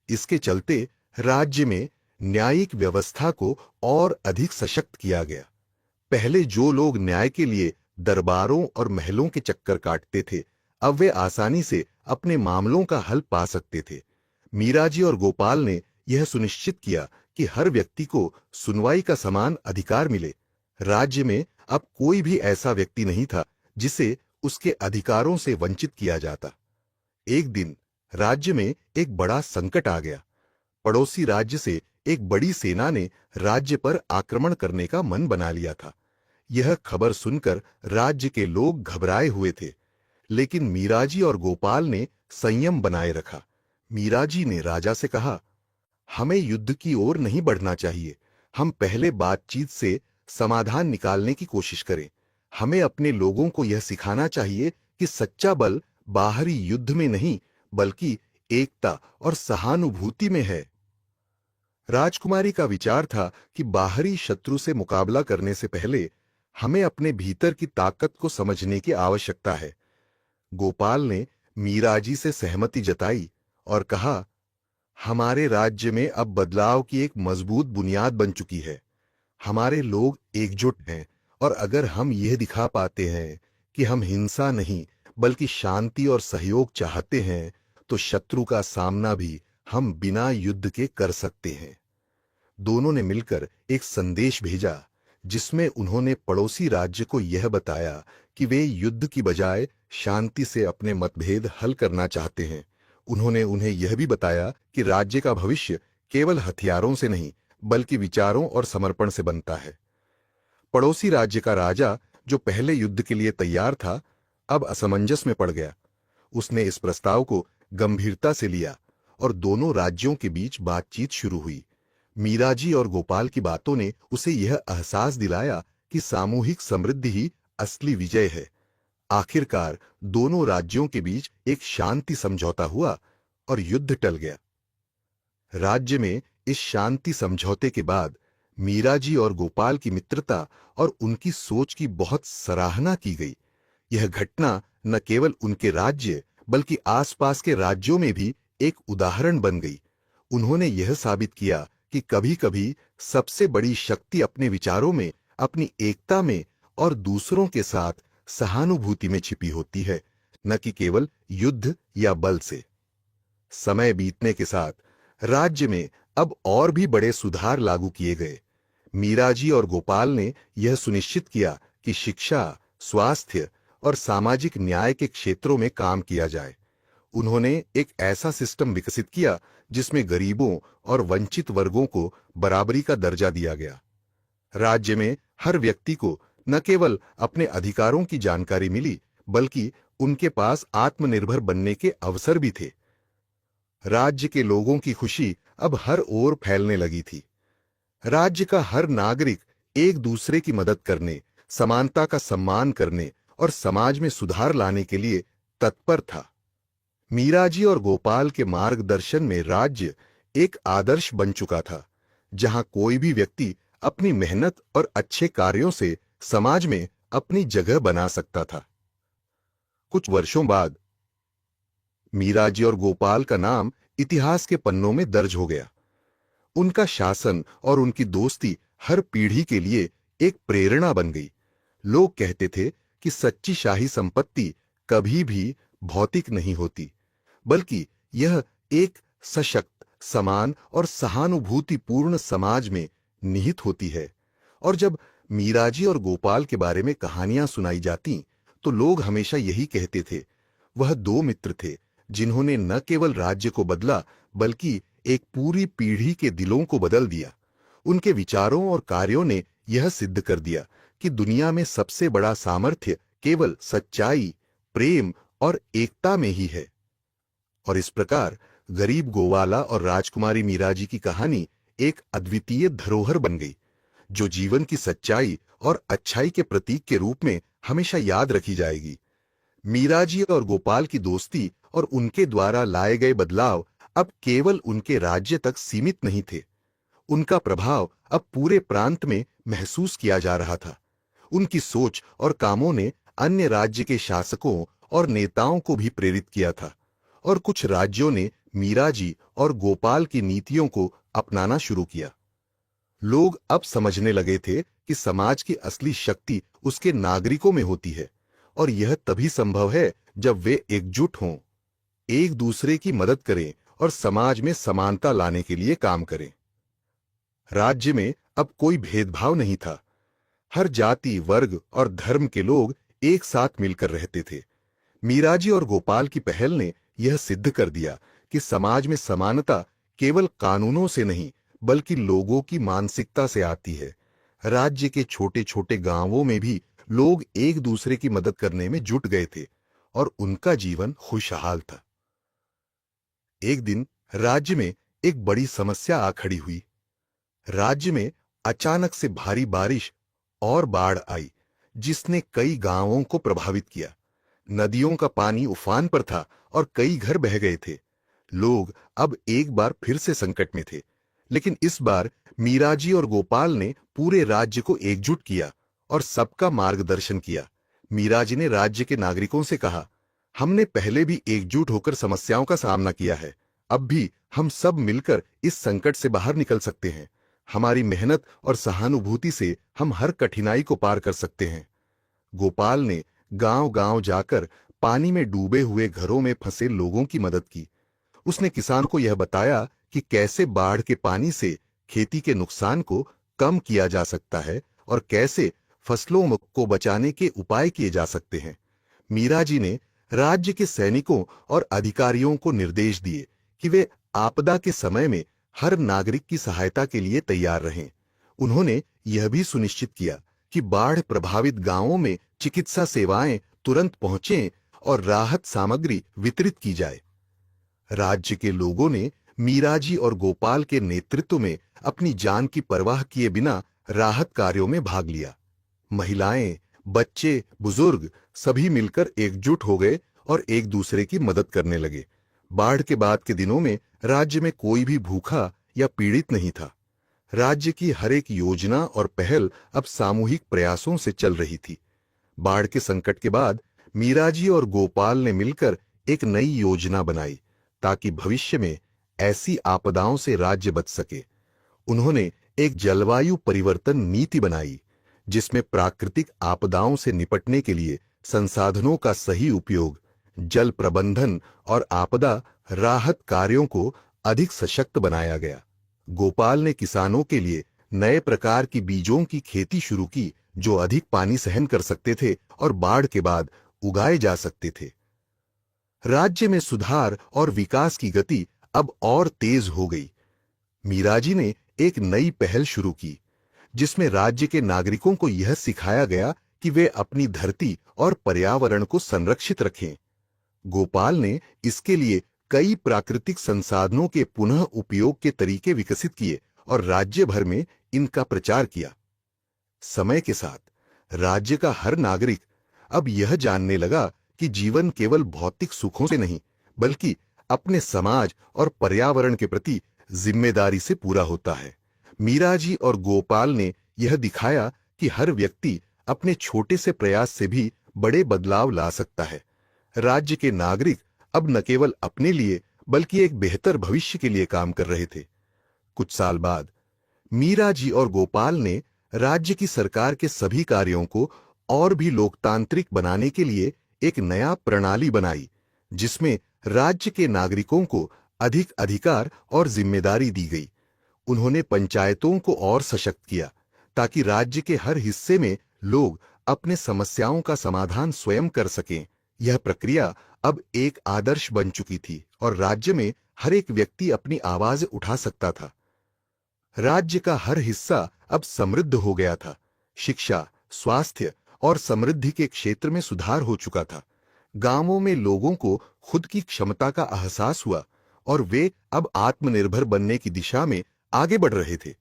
इसके चलते राज्य में न्यायिक व्यवस्था को और अधिक सशक्त किया गया। पहले जो लोग न्याय के लिए दरबारों और महलों के चक्कर काटते थे, अब वे आसानी से अपने मामलों का हल पा सकते थे। मीरा जी और गोपाल ने यह सुनिश्चित किया कि हर व्यक्ति को सुनवाई का समान अधिकार मिले। राज्य में अब कोई भी ऐसा व्यक्ति नहीं था जिसे उसके अधिकारों से वंचित किया जाता। एक दिन राज्य में एक बड़ा संकट आ गया। पड़ोसी राज्य से एक बड़ी सेना ने राज्य पर आक्रमण करने का मन बना लिया था। यह खबर सुनकर राज्य के लोग घबराए हुए थे, लेकिन मीरा जी और गोपाल ने संयम बनाए रखा। मीरा जी ने राजा से कहा, हमें युद्ध की ओर नहीं बढ़ना चाहिए। हम पहले बातचीत से समाधान निकालने की कोशिश करें। हमें अपने लोगों को यह सिखाना चाहिए कि सच्चा बल बाहरी युद्ध में नहीं, बल्कि एकता और सहानुभूति में है। राजकुमारी का विचार था कि बाहरी शत्रु से मुकाबला करने से पहले हमें अपने भीतर की ताकत को समझने की आवश्यकता है। गोपाल ने मीरा जी से सहमति जताई और कहा, हमारे राज्य में अब बदलाव की एक मजबूत बुनियाद बन चुकी है। हमारे लोग एकजुट हैं, और अगर हम यह दिखा पाते हैं कि हम हिंसा नहीं बल्कि शांति और सहयोग चाहते हैं, तो शत्रु का सामना भी हम बिना युद्ध के कर सकते हैं। दोनों ने मिलकर एक संदेश भेजा, जिसमें उन्होंने पड़ोसी राज्य को यह बताया कि वे युद्ध की बजाय शांति से अपने मतभेद हल करना चाहते हैं। उन्होंने उन्हें यह भी बताया कि राज्य का भविष्य केवल हथियारों से नहीं बल्कि विचारों और समर्पण से बनता है। पड़ोसी राज्य का राजा, जो पहले युद्ध के लिए तैयार था, अब असमंजस में पड़ गया। उसने इस प्रस्ताव को गंभीरता से लिया और दोनों राज्यों के बीच बातचीत शुरू हुई। मीराजी और गोपाल की बातों ने उसे यह एहसास दिलाया कि सामूहिक समृद्धि ही असली विजय है। आखिरकार दोनों राज्यों के बीच एक शांति समझौता हुआ और युद्ध टल गया। राज्य में इस शांति समझौते के बाद मीराजी और गोपाल की मित्रता और उनकी सोच की बहुत सराहना की गई। यह घटना न केवल उनके राज्य बल्कि आसपास के राज्यों में भी एक उदाहरण बन गई। उन्होंने यह साबित किया कि कभी-कभी सबसे बड़ी शक्ति अपने विचारों में, अपनी एकता में और दूसरों के साथ सहानुभूति में छिपी होती है, न कि केवल युद्ध या बल से। समय बीतने के साथ राज्य में अब और भी बड़े सुधार लागू किए गए। मीराजी और गोपाल ने यह सुनिश्चित किया कि शिक्षा, स्वास्थ्य और सामाजिक न्याय के क्षेत्रों में काम किया जाए। उन्होंने एक ऐसा सिस्टम विकसित किया जिसमें गरीबों और वंचित वर्गों को बराबरी का दर्जा दिया गया। राज्य में हर व्यक्ति को न केवल अपने अधिकारों की जानकारी मिली बल्कि उनके पास आत्मनिर्भर बनने के अवसर भी थे। राज्य के लोगों की खुशी अब हर ओर फैलने लगी थी। राज्य का हर नागरिक एक दूसरे की मदद करने, समानता का सम्मान करने और समाज में सुधार लाने के लिए तत्पर था। मीराजी और गोपाल के मार्गदर्शन में राज्य एक आदर्श बन चुका था, जहां कोई भी व्यक्ति अपनी मेहनत और अच्छे कार्यों से समाज में अपनी जगह बना सकता था। कुछ वर्षों बाद मीराजी और गोपाल का नाम इतिहास के पन्नों में दर्ज हो गया। उनका शासन और उनकी दोस्ती हर पीढ़ी के लिए एक प्रेरणा बन गई। लोग कहते थे कि सच्ची शाही संपत्ति कभी भी भौतिक नहीं होती, बल्कि यह एक सशक्त, समान और सहानुभूतिपूर्ण समाज में निहित होती है। और जब मीराजी और गोपाल के बारे में कहानियां सुनाई जाती, तो लोग हमेशा यही कहते थे, वह दो मित्र थे जिन्होंने न केवल राज्य को बदला बल्कि एक पूरी पीढ़ी के दिलों को बदल दिया। उनके विचारों और कार्यों ने यह सिद्ध कर दिया कि दुनिया में सबसे बड़ा सामर्थ्य केवल सच्चाई, प्रेम और एकता में ही है। और इस प्रकार गरीब गोवाला और राजकुमारी मीराजी की कहानी एक अद्वितीय धरोहर बन गई, जो जीवन की सच्चाई और अच्छाई के प्रतीक के रूप में हमेशा याद रखी जाएगी। मीराजी और गोपाल की दोस्ती और उनके द्वारा लाए गए बदलाव अब केवल उनके राज्य तक सीमित नहीं थे। उनका प्रभाव अब पूरे प्रांत में महसूस किया जा रहा था। उनकी सोच और कामों ने अन्य राज्य के शासकों और नेताओं को भी प्रेरित किया था, और कुछ राज्यों ने मीराजी और गोपाल की नीतियों को अपनाना शुरू किया। लोग अब समझने लगे थे कि समाज की असली शक्ति उसके नागरिकों में होती है, और यह तभी संभव है जब वे एकजुट हों, एक दूसरे की मदद करें और समाज में समानता लाने के लिए काम करें। राज्य में अब कोई भेदभाव नहीं था। हर जाति, वर्ग और धर्म के लोग एक साथ मिलकर रहते थे। मीराजी और गोपाल की पहल ने यह सिद्ध कर दिया कि समाज में समानता केवल कानूनों से नहीं बल्कि लोगों की मानसिकता से आती है। राज्य के छोटे छोटे गांवों में भी लोग एक दूसरे की मदद करने में जुट गए थे और उनका जीवन खुशहाल था। एक दिन राज्य में एक बड़ी समस्या आ खड़ी हुई। राज्य में अचानक से भारी बारिश और बाढ़ आई, जिसने कई गांवों को प्रभावित किया। नदियों का पानी उफान पर था और कई घर बह गए थे। लोग अब एक बार फिर से संकट में थे, लेकिन इस बार मीराजी और गोपाल ने पूरे राज्य को एकजुट किया और सबका मार्गदर्शन किया। मीराजी ने राज्य के नागरिकों से कहा, हमने पहले भी एकजुट होकर समस्याओं का सामना किया है, अब भी हम सब मिलकर इस संकट से बाहर निकल सकते हैं। हमारी मेहनत और सहानुभूति से हम हर कठिनाई को पार कर सकते हैं। गोपाल ने गांव-गांव जाकर पानी में डूबे हुए घरों में फंसे लोगों की मदद की। उसने किसान को यह बताया कि कैसे बाढ़ के पानी से खेती के नुकसान को कम किया जा सकता है और कैसे फसलों को बचाने के उपाय किए जा सकते हैं। मीरा जी ने राज्य के सैनिकों और अधिकारियों को निर्देश दिए कि वे आपदा के समय में हर नागरिक की सहायता के लिए तैयार रहें। उन्होंने यह भी सुनिश्चित किया कि बाढ़ प्रभावित गांवों में चिकित्सा सेवाएं तुरंत पहुंचें और राहत सामग्री वितरित की जाए। राज्य के लोगों ने मीरा जी और गोपाल के नेतृत्व में अपनी जान की परवाह किए बिना राहत कार्यों में भाग लिया। महिलाएं, बच्चे, बुजुर्ग सभी मिलकर एकजुट हो गए और एक दूसरे की मदद करने लगे। बाढ़ के बाद के दिनों में राज्य में कोई भी भूखा या पीड़ित नहीं था। राज्य की हर एक योजना और पहल अब सामूहिक प्रयासों से चल रही थी। बाढ़ के संकट के बाद मीरा जी और गोपाल ने मिलकर एक नई योजना बनाई ताकि भविष्य में ऐसी आपदाओं से राज्य बच सके। उन्होंने एक जलवायु परिवर्तन नीति बनाई जिसमें प्राकृतिक आपदाओं से निपटने के लिए संसाधनों का सही उपयोग, जल प्रबंधन और आपदा राहत कार्यों को अधिक सशक्त बनाया गया। गोपाल ने किसानों के लिए नए प्रकार की बीजों की खेती शुरू की जो अधिक पानी सहन कर सकते थे और बाढ़ के बाद उगाए जा सकते थे। राज्य में सुधार और विकास की गति अब और तेज हो गई। मीरा जी ने एक नई पहल शुरू की जिसमें राज्य के नागरिकों को यह सिखाया गया कि वे अपनी धरती और पर्यावरण को संरक्षित रखें। गोपाल ने इसके लिए कई प्राकृतिक संसाधनों के पुनः उपयोग के तरीके विकसित किए और राज्य भर में इनका प्रचार किया। समय के साथ राज्य का हर नागरिक अब यह जानने लगा कि जीवन केवल भौतिक सुखों से नहीं बल्कि अपने समाज और पर्यावरण के प्रति जिम्मेदारी से पूरा होता है। मीरा जी और गोपाल ने यह दिखाया कि हर व्यक्ति अपने छोटे से प्रयास से भी बड़े बदलाव ला सकता है। राज्य के नागरिक अब न केवल अपने लिए बल्कि एक बेहतर भविष्य के लिए काम कर रहे थे। कुछ साल बाद मीरा जी और गोपाल ने राज्य की सरकार के सभी कार्यों को और भी लोकतांत्रिक बनाने के लिए एक नया प्रणाली बनाई जिसमें राज्य के नागरिकों को अधिक अधिकार और जिम्मेदारी दी गई। उन्होंने पंचायतों को और सशक्त किया ताकि राज्य के हर हिस्से में लोग अपने समस्याओं का समाधान स्वयं कर सकें। यह प्रक्रिया अब एक आदर्श बन चुकी थी और राज्य में हर एक व्यक्ति अपनी आवाज उठा सकता था। राज्य का हर हिस्सा अब समृद्ध हो गया था। शिक्षा, स्वास्थ्य और समृद्धि के क्षेत्र में सुधार हो चुका था। गांवों में लोगों को खुद की क्षमता का एहसास हुआ और वे अब आत्मनिर्भर बनने की दिशा में आगे बढ़ रहे थे।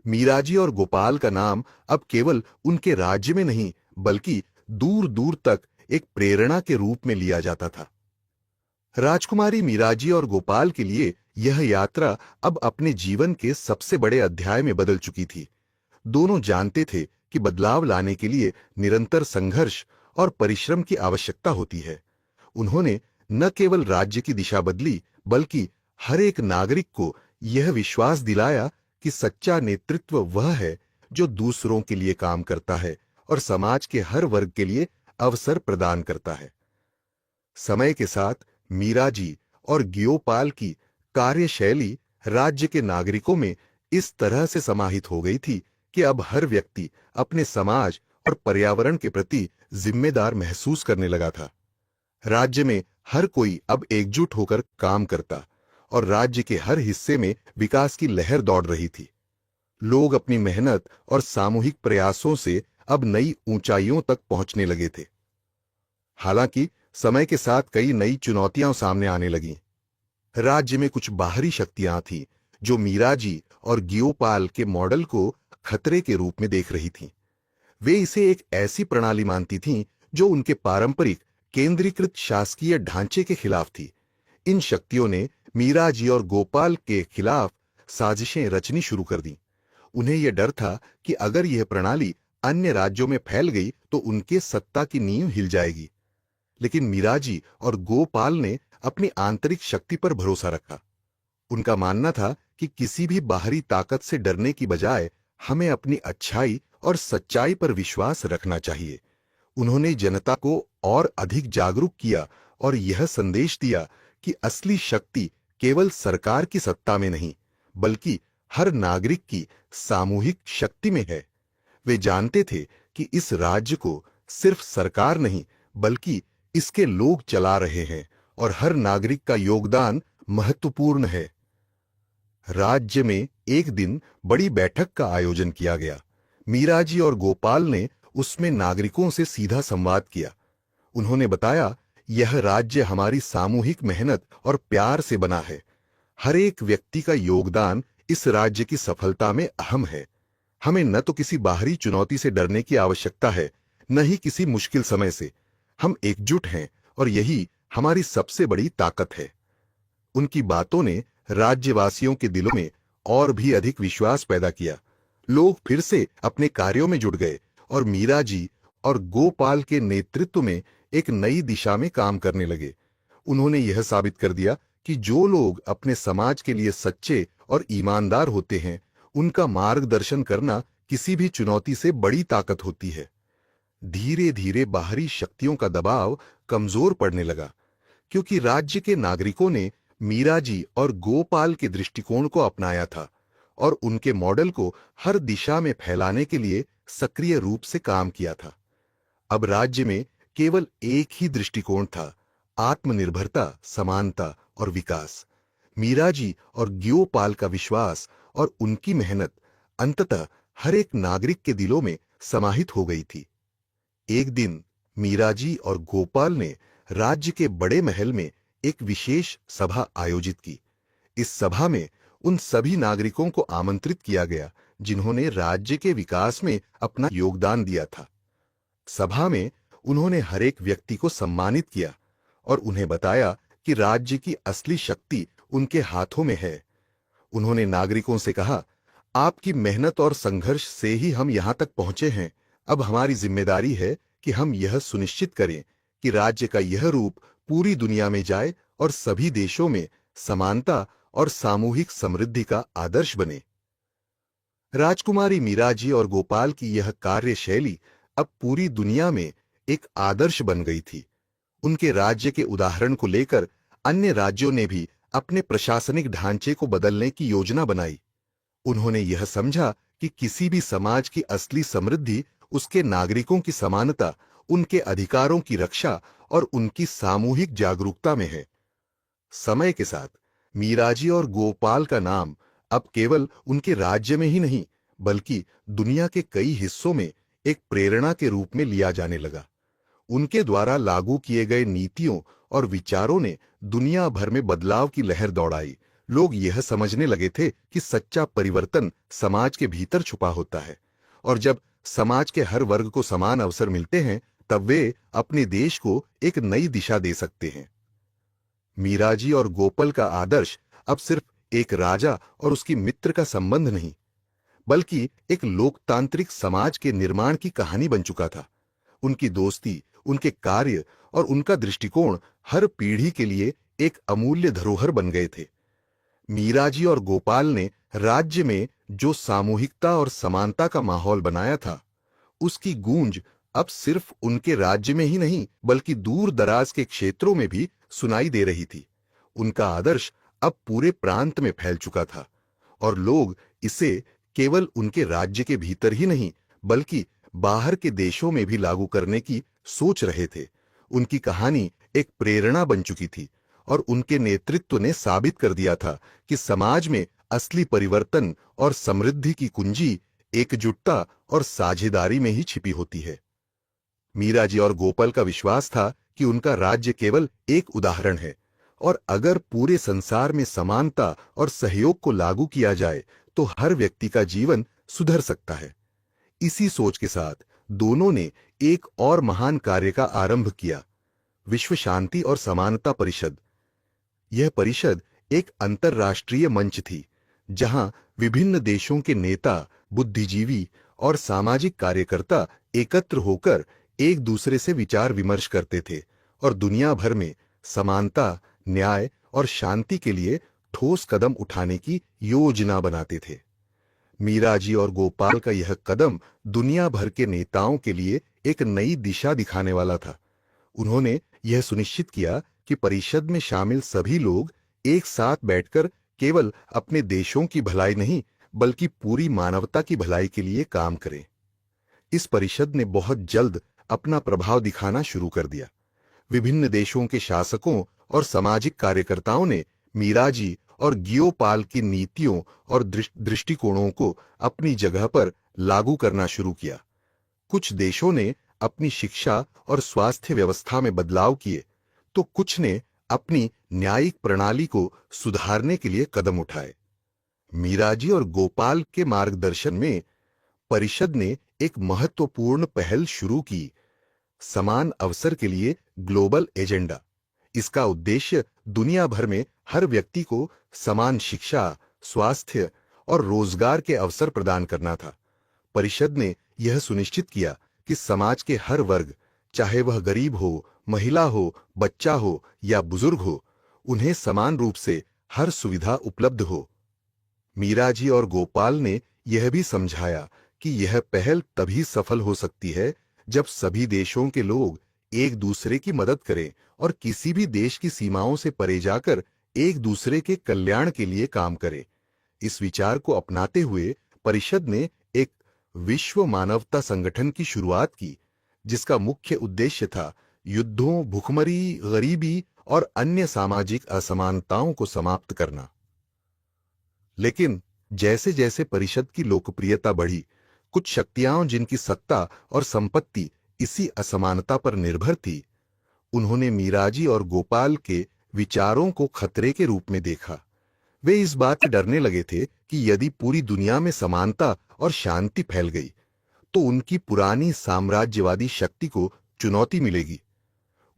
मीरा जी और गोपाल का नाम अब केवल उनके राज्य में नहीं बल्कि दूर दूर तक एक प्रेरणा के रूप में लिया जाता था। राजकुमारी मीरा जी और गोपाल के लिए यह यात्रा अब अपने जीवन के सबसे बड़े अध्याय में बदल चुकी थी। दोनों जानते थे कि बदलाव लाने के लिए निरंतर संघर्ष और परिश्रम की आवश्यकता होती है। उन्होंने न केवल राज्य की दिशा बदली बल्कि हर एक नागरिक को यह विश्वास दिलाया कि सच्चा नेतृत्व वह है जो दूसरों के लिए काम करता है और समाज के हर वर्ग के लिए अवसर प्रदान करता है। समय के साथ मीरा जी और गोपाल की कार्यशैली राज्य के नागरिकों में इस तरह से समाहित हो गई थी कि अब हर व्यक्ति अपने समाज और पर्यावरण के प्रति जिम्मेदार महसूस करने लगा था। राज्य में हर कोई अब एकजुट होकर काम करता और राज्य के हर हिस्से में विकास की लहर दौड़ रही थी। लोग अपनी मेहनत और सामूहिक प्रयासों से अब नई ऊंचाइयों तक पहुंचने लगे थे। हालांकि समय के साथ कई नई चुनौतियां सामने आने लगीं। राज्य में कुछ बाहरी शक्तियां थीं जो मीरा जी और गोपाल के मॉडल को खतरे के रूप में देख रही थीं। वे इसे एक ऐसी प्रणाली मानती थीं जो उनके पारंपरिक केंद्रीकृत शासकीय ढांचे के खिलाफ थी। इन शक्तियों ने मीरा जी और गोपाल के खिलाफ साजिशें रचनी शुरू कर दी। उन्हें यह डर था कि अगर यह प्रणाली अन्य राज्यों में फैल गई तो उनके सत्ता की नींव हिल जाएगी। लेकिन मीरा जी और गोपाल ने अपनी आंतरिक शक्ति पर भरोसा रखा। उनका मानना था कि किसी भी बाहरी ताकत से डरने की बजाय हमें अपनी अच्छाई और सच्चाई पर विश्वास रखना चाहिए। उन्होंने जनता को और अधिक जागरूक किया और यह संदेश दिया कि असली शक्ति केवल सरकार की सत्ता में नहीं, बल्कि हर नागरिक की सामूहिक शक्ति में है। वे जानते थे कि इस राज्य को सिर्फ सरकार नहीं, बल्कि इसके लोग चला रहे हैं और हर नागरिक का योगदान महत्वपूर्ण है। राज्य में एक दिन बड़ी बैठक का आयोजन किया गया। मीराजी और गोपाल ने उसमें नागरिकों से सीधा संवाद किया। उन्होंने बताया, यह राज्य हमारी सामूहिक मेहनत और प्यार से बना है। हर एक व्यक्ति का योगदान इस राज्य की सफलता में अहम है। हमें न तो किसी बाहरी चुनौती से डरने की आवश्यकता है, न ही किसी मुश्किल समय से। हम एकजुट हैं और यही हमारी सबसे बड़ी ताकत है। उनकी बातों ने राज्यवासियों के दिलों में और भी अधिक विश्वास पैदा किया। लोग फिर से अपने कार्यों में जुट गए और मीराजी और गोपाल के नेतृत्व में एक नई दिशा में काम करने लगे। उन्होंने यह साबित कर दिया कि जो लोग अपने समाज के लिए सच्चे और ईमानदार होते हैं, उनका मार्गदर्शन करना किसी भी चुनौती से बड़ी ताकत होती है। धीरे धीरे बाहरी शक्तियों का दबाव कमजोर पड़ने लगा, क्योंकि राज्य के नागरिकों ने मीराजी और गोपाल के दृष्टिकोण को अपनाया था और उनके मॉडल को हर दिशा में फैलाने के लिए सक्रिय रूप से काम किया था। अब राज्य में केवल एक ही दृष्टिकोण था, आत्मनिर्भरता, समानता और विकास। मीराजी और गोपाल का विश्वास और उनकी मेहनत अंततः हर एक नागरिक के दिलों में समाहित हो गई थी। एक दिन मीराजी और गोपाल ने राज्य के बड़े महल में एक विशेष सभा आयोजित की। इस सभा में उन सभी नागरिकों को आमंत्रित किया गया जिन्होंने राज्य के विकास में अपना योगदान दिया था। सभा में उन्होंने हर एक व्यक्ति को सम्मानित किया और उन्हें बताया कि राज्य की असली शक्ति उनके हाथों में है। उन्होंने नागरिकों से कहा, आपकी मेहनत और संघर्ष से ही हम यहां तक पहुंचे हैं। अब हमारी जिम्मेदारी है कि हम यह सुनिश्चित करें कि राज्य का यह रूप पूरी दुनिया में जाए और सभी देशों में समानता और सामूहिक समृद्धि का आदर्श बने। राजकुमारी मीराजी और गोपाल की यह कार्यशैली अब पूरी दुनिया में एक आदर्श बन गई थी। उनके राज्य के उदाहरण को लेकर अन्य राज्यों ने भी अपने प्रशासनिक ढांचे को बदलने की योजना बनाई। उन्होंने यह समझा कि किसी भी समाज की असली समृद्धि उसके नागरिकों की समानता, उनके अधिकारों की रक्षा और उनकी सामूहिक जागरूकता में है। समय के साथ मीराजी और गोपाल का नाम अब केवल उनके राज्य में ही नहीं, बल्कि दुनिया के कई हिस्सों में एक प्रेरणा के रूप में लिया जाने लगा। उनके द्वारा लागू किए गए नीतियों और विचारों ने दुनिया भर में बदलाव की लहर दौड़ाई। लोग यह समझने लगे थे कि सच्चा परिवर्तन समाज के भीतर छुपा होता है और जब समाज के हर वर्ग को समान अवसर मिलते हैं, तब वे अपने देश को एक नई दिशा दे सकते हैं। मीराजी और गोपाल का आदर्श अब सिर्फ एक राजा और उसकी मित्र का संबंध नहीं, बल्कि एक लोकतांत्रिक समाज के निर्माण की कहानी बन चुका था। उनकी दोस्ती, उनके कार्य और उनका दृष्टिकोण हर पीढ़ी के लिए एक अमूल्य धरोहर बन गए थे। मीराजी और गोपाल ने राज्य में जो सामूहिकता और समानता का माहौल बनाया था, उसकी गूंज अब सिर्फ उनके राज्य में ही नहीं, बल्कि दूर दराज के क्षेत्रों में भी सुनाई दे रही थी। उनका आदर्श अब पूरे प्रांत में फैल चुका था और लोग इसे केवल उनके राज्य के भीतर ही नहीं, बल्कि बाहर के देशों में भी लागू करने की सोच रहे थे। उनकी कहानी एक प्रेरणा बन चुकी थी और उनके नेतृत्व ने साबित कर दिया था कि समाज में असली परिवर्तन और समृद्धि की कुंजी एकजुटता और साझेदारी में ही छिपी होती है। मीराजी और गोपाल का विश्वास था कि उनका राज्य केवल एक उदाहरण है और अगर पूरे संसार में समानता और सहयोग को लागू किया जाए तो हर व्यक्ति का जीवन सुधर सकता है। इसी सोच के साथ दोनों ने एक और महान कार्य का आरंभ किया, विश्व शांति और समानता परिषद। यह परिषद एक अंतर्राष्ट्रीय मंच थी जहां विभिन्न देशों के नेता, बुद्धिजीवी और सामाजिक कार्यकर्ता एकत्र होकर एक दूसरे से विचार विमर्श करते थे और दुनिया भर में समानता, न्याय और शांति के लिए ठोस कदम उठाने की योजना बनाते थे। मीराजी और गोपाल का यह कदम दुनिया भर के नेताओं के लिए एक नई दिशा दिखाने वाला था। उन्होंने यह सुनिश्चित किया कि परिषद में शामिल सभी लोग एक साथ बैठकर केवल अपने देशों की भलाई नहीं बल्कि पूरी मानवता की भलाई के लिए काम करें। इस परिषद ने बहुत जल्द अपना प्रभाव दिखाना शुरू कर दिया। विभिन्न देशों के शासकों और सामाजिक कार्यकर्ताओं ने मीराजी और गियोपाल की नीतियों और दृष्टिकोणों को अपनी जगह पर लागू करना शुरू किया। कुछ देशों ने अपनी शिक्षा और स्वास्थ्य व्यवस्था में बदलाव किए, तो कुछ ने अपनी न्यायिक प्रणाली को सुधारने के लिए कदम उठाए। मीराजी और गोपाल के मार्गदर्शन में परिषद ने एक महत्वपूर्ण पहल शुरू की, समान अवसर के लिए ग्लोबल एजेंडा। इसका उद्देश्य दुनिया भर में हर व्यक्ति को समान शिक्षा, स्वास्थ्य और रोजगार के अवसर प्रदान करना था। परिषद ने यह सुनिश्चित किया कि समाज के हर वर्ग, चाहे वह गरीब हो, महिला हो, बच्चा हो या बुजुर्ग हो, उन्हें समान रूप से हर सुविधा उपलब्ध हो। मीराजी और गोपाल ने यह भी समझाया कि यह पहल तभी सफल हो सकती है जब सभी देशों के लोग एक दूसरे की मदद करें और किसी भी देश की सीमाओं से परे जाकर एक दूसरे के कल्याण के लिए काम करें। इस विचार को अपनाते हुए परिषद ने एक विश्व मानवता संगठन की शुरुआत की, जिसका मुख्य उद्देश्य था युद्धों, भूखमरी, गरीबी और अन्य सामाजिक असमानताओं को समाप्त करना। लेकिन जैसे जैसे परिषद की लोकप्रियता बढ़ी, कुछ शक्तियां जिनकी सत्ता और संपत्ति इसी असमानता पर निर्भर थी, उन्होंने मीराजी और गोपाल के विचारों को खतरे के रूप में देखा। वे इस बात से डरने लगे थे कि यदि पूरी दुनिया में समानता और शांति फैल गई, तो उनकी पुरानी साम्राज्यवादी शक्ति को चुनौती मिलेगी।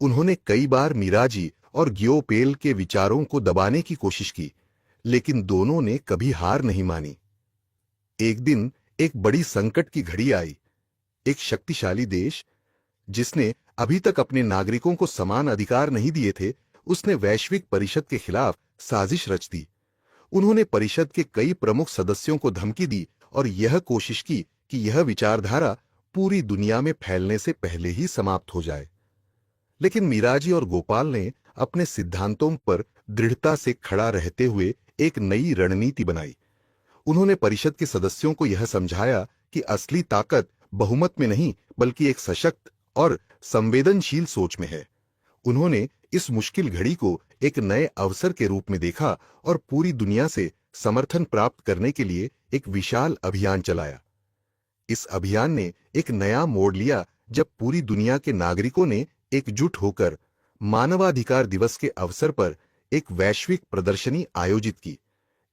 उन्होंने कई बार मीराजी और गियोपेल के विचारों को दबाने की कोशिश की, लेकिन दोनों ने कभी हार नहीं मानी। एक दिन एक बड़ी संकट की घड़ी आई। एक शक्तिशाली देश, जिसने अभी तक अपने नागरिकों को समान अधिकार नहीं दिए थे, उसने वैश्विक परिषद के खिलाफ साजिश रच दी। उन्होंने परिषद के कई प्रमुख सदस्यों को धमकी दी और यह कोशिश की कि यह विचारधारा पूरी दुनिया में फैलने से पहले ही समाप्त हो जाए। लेकिन मीराजी और गोपाल ने अपने सिद्धांतों पर दृढ़ता से खड़ा रहते हुए एक नई रणनीति बनाई। उन्होंने परिषद के सदस्यों को यह समझाया कि असली ताकत बहुमत में नहीं बल्कि एक सशक्त और संवेदनशील सोच में है। उन्होंने इस मुश्किल घड़ी को एक नए अवसर के रूप में देखा और पूरी दुनिया से समर्थन प्राप्त करने के लिए एक विशाल अभियान चलाया। इस अभियान ने एक नया मोड़ लिया जब पूरी दुनिया के नागरिकों ने एकजुट होकर मानवाधिकार दिवस के अवसर पर एक वैश्विक प्रदर्शनी आयोजित की।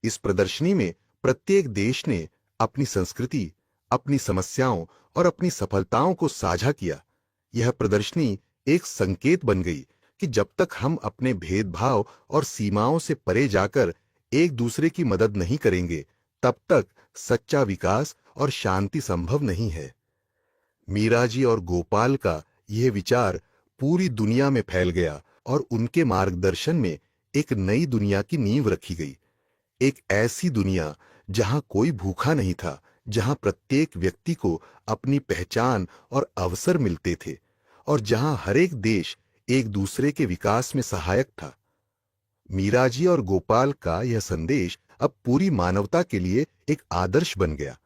इस प्रदर्शनी में प्रत्येक देश ने अपनी संस्कृति, अपनी समस्याओं और अपनी सफलताओं को साझा किया। यह प्रदर्शनी एक संकेत बन गई कि जब तक हम अपने भेदभाव और सीमाओं से परे जाकर एक दूसरे की मदद नहीं करेंगे, तब तक सच्चा विकास और शांति संभव नहीं है। मीराजी और गोपाल का यह विचार पूरी दुनिया में फैल गया और उनके मार्गदर्शन में एक नई दुनिया की नींव रखी गई। एक ऐसी दुनिया जहां कोई भूखा नहीं था, जहां प्रत्येक व्यक्ति को अपनी पहचान और अवसर मिलते थे और जहां हर एक देश एक दूसरे के विकास में सहायक था। मीराजी और गोपाल का यह संदेश अब पूरी मानवता के लिए एक आदर्श बन गया।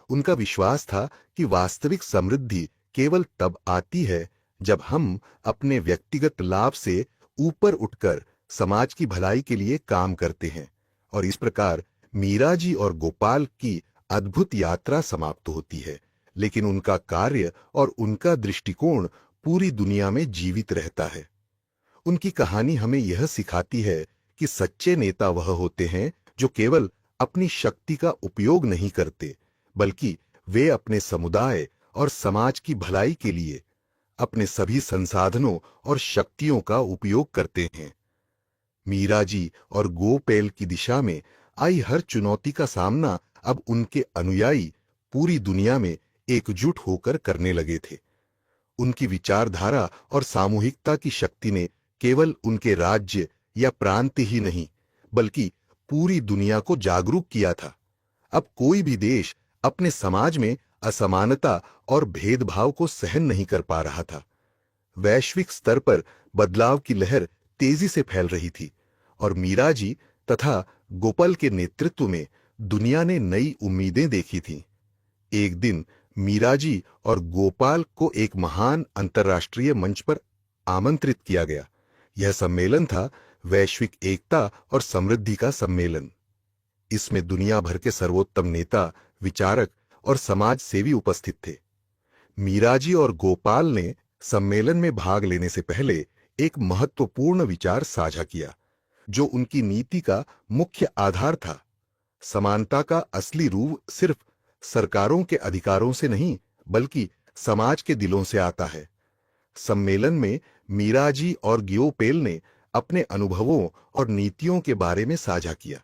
उनका विश्वास था कि वास्तविक समृद्धि केवल तब आती है जब हम अपने व्यक्तिगत लाभ से ऊपर उठकर समाज की भलाई के लिए काम करते हैं। और इस प्रकार मीराजी और गोपाल की अद्भुत यात्रा समाप्त होती है, लेकिन उनका कार्य और उनका दृष्टिकोण पूरी दुनिया में जीवित रहता है। उनकी कहानी हमें यह सिखाती है कि सच्चे नेता वह होते हैं जो केवल अपनी शक्ति का उपयोग नहीं करते, बल्कि वे अपने समुदाय और समाज की भलाई के लिए अपने सभी संसाधनों और शक्तियों का उपयोग करते हैं। मीराजी और गोपेल की दिशा में आई हर चुनौती का सामना अब उनके अनुयायी पूरी दुनिया में एकजुट होकर करने लगे थे। उनकी विचारधारा और सामूहिकता की शक्ति ने केवल उनके राज्य या प्रांत ही नहीं, बल्कि पूरी दुनिया को जागरूक किया था। अब कोई भी देश अपने समाज में असमानता और भेदभाव को सहन नहीं कर पा रहा था। वैश्विक स्तर पर बदलाव की लहर तेजी से फैल रही थी और मीरा जी तथा गोपाल के नेतृत्व में दुनिया ने नई उम्मीदें देखी थीं। एक दिन मीरा जी और गोपाल को एक महान अंतर्राष्ट्रीय मंच पर आमंत्रित किया गया। यह सम्मेलन था वैश्विक एकता और समृद्धि का सम्मेलन। इसमें दुनिया भर के सर्वोत्तम नेता, विचारक और समाज सेवी उपस्थित थे। मीरा जी और गोपाल ने सम्मेलन में भाग लेने से पहले एक महत्वपूर्ण विचार साझा किया, जो उनकी नीति का मुख्य आधार था। समानता का असली रूप सिर्फ सरकारों के अधिकारों से नहीं, बल्कि समाज के दिलों से आता है। सम्मेलन में मीरा जी और गियोपेल ने अपने अनुभवों और नीतियों के बारे में साझा किया।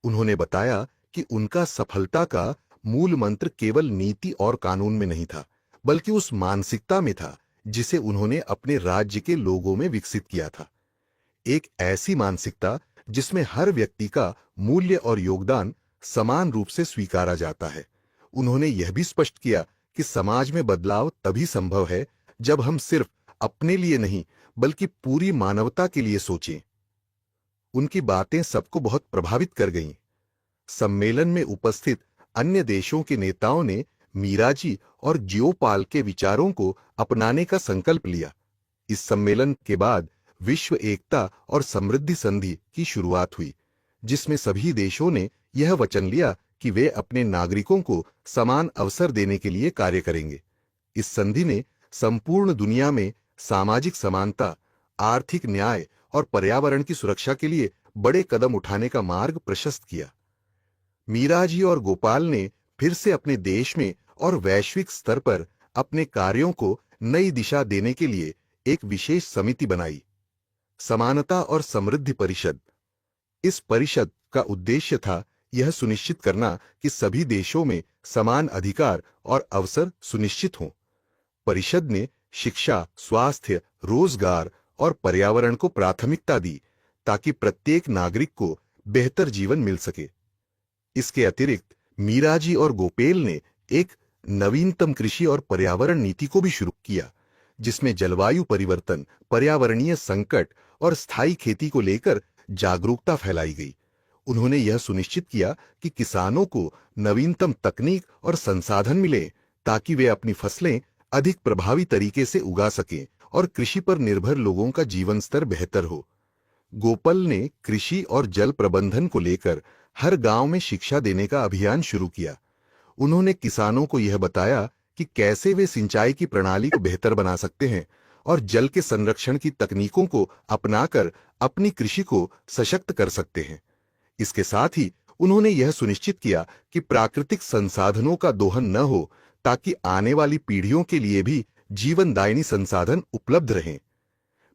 उन्होंने बताया कि उनका सफलता का मूल मंत्र केवल नीति और कानून में नहीं था, बल्कि उस मानसिकता में था जिसे उन्होंने अपने राज्य के लोगों में विकसित किया था। एक ऐसी मानसिकता जिसमें हर व्यक्ति का मूल्य और योगदान समान रूप से स्वीकारा जाता है। उन्होंने यह भी स्पष्ट किया कि समाज में बदलाव तभी संभव है जब हम सिर्फ अपने लिए नहीं, बल्कि पूरी मानवता के लिए सोचें। उनकी बातें सबको बहुत प्रभावित कर गईं। सम्मेलन में उपस्थित अन्य देशों के नेताओं ने मीरा जी और जियोपाल के विचारों को अपनाने का संकल्प लिया। इस सम्मेलन के बाद विश्व एकता और समृद्धि संधि की शुरुआत हुई, जिसमें सभी देशों ने यह वचन लिया कि वे अपने नागरिकों को समान अवसर देने के लिए कार्य करेंगे। इस संधि ने संपूर्ण दुनिया में सामाजिक समानता, आर्थिक न्याय और पर्यावरण की सुरक्षा के लिए बड़े कदम उठाने का मार्ग प्रशस्त किया। मीरा जी और गोपाल ने फिर से अपने देश में और वैश्विक स्तर पर अपने कार्यों को नई दिशा देने के लिए एक विशेष समिति बनाई, समानता और समृद्धि परिषद। इस परिषद का उद्देश्य था यह सुनिश्चित करना कि सभी देशों में समान अधिकार और अवसर सुनिश्चित हों। परिषद ने शिक्षा, स्वास्थ्य, रोजगार और पर्यावरण को प्राथमिकता दी ताकि प्रत्येक नागरिक को बेहतर जीवन मिल सके। इसके अतिरिक्त मीरा जी और गोपेल ने एक नवीनतम कृषि और पर्यावरण नीति को भी शुरू किया, जिसमें जलवायु परिवर्तन, पर्यावरणीय संकट और स्थायी खेती को लेकर जागरूकता फैलाई गई। उन्होंने यह सुनिश्चित किया कि किसानों को नवीनतम तकनीक और संसाधन मिले ताकि वे अपनी फसलें अधिक प्रभावी तरीके से उगा सकें और कृषि पर निर्भर लोगों का जीवन स्तर बेहतर हो। गोपाल ने कृषि और जल प्रबंधन को लेकर हर गांव में शिक्षा देने का अभियान शुरू किया। उन्होंने किसानों को यह बताया कि कैसे वे सिंचाई की प्रणाली को बेहतर बना सकते हैं और जल के संरक्षण की तकनीकों को अपनाकर अपनी कृषि को सशक्त कर सकते हैं। इसके साथ ही उन्होंने यह सुनिश्चित किया कि प्राकृतिक संसाधनों का दोहन न हो, ताकि आने वाली पीढ़ियों के लिए भी जीवनदायिनी संसाधन उपलब्ध रहें।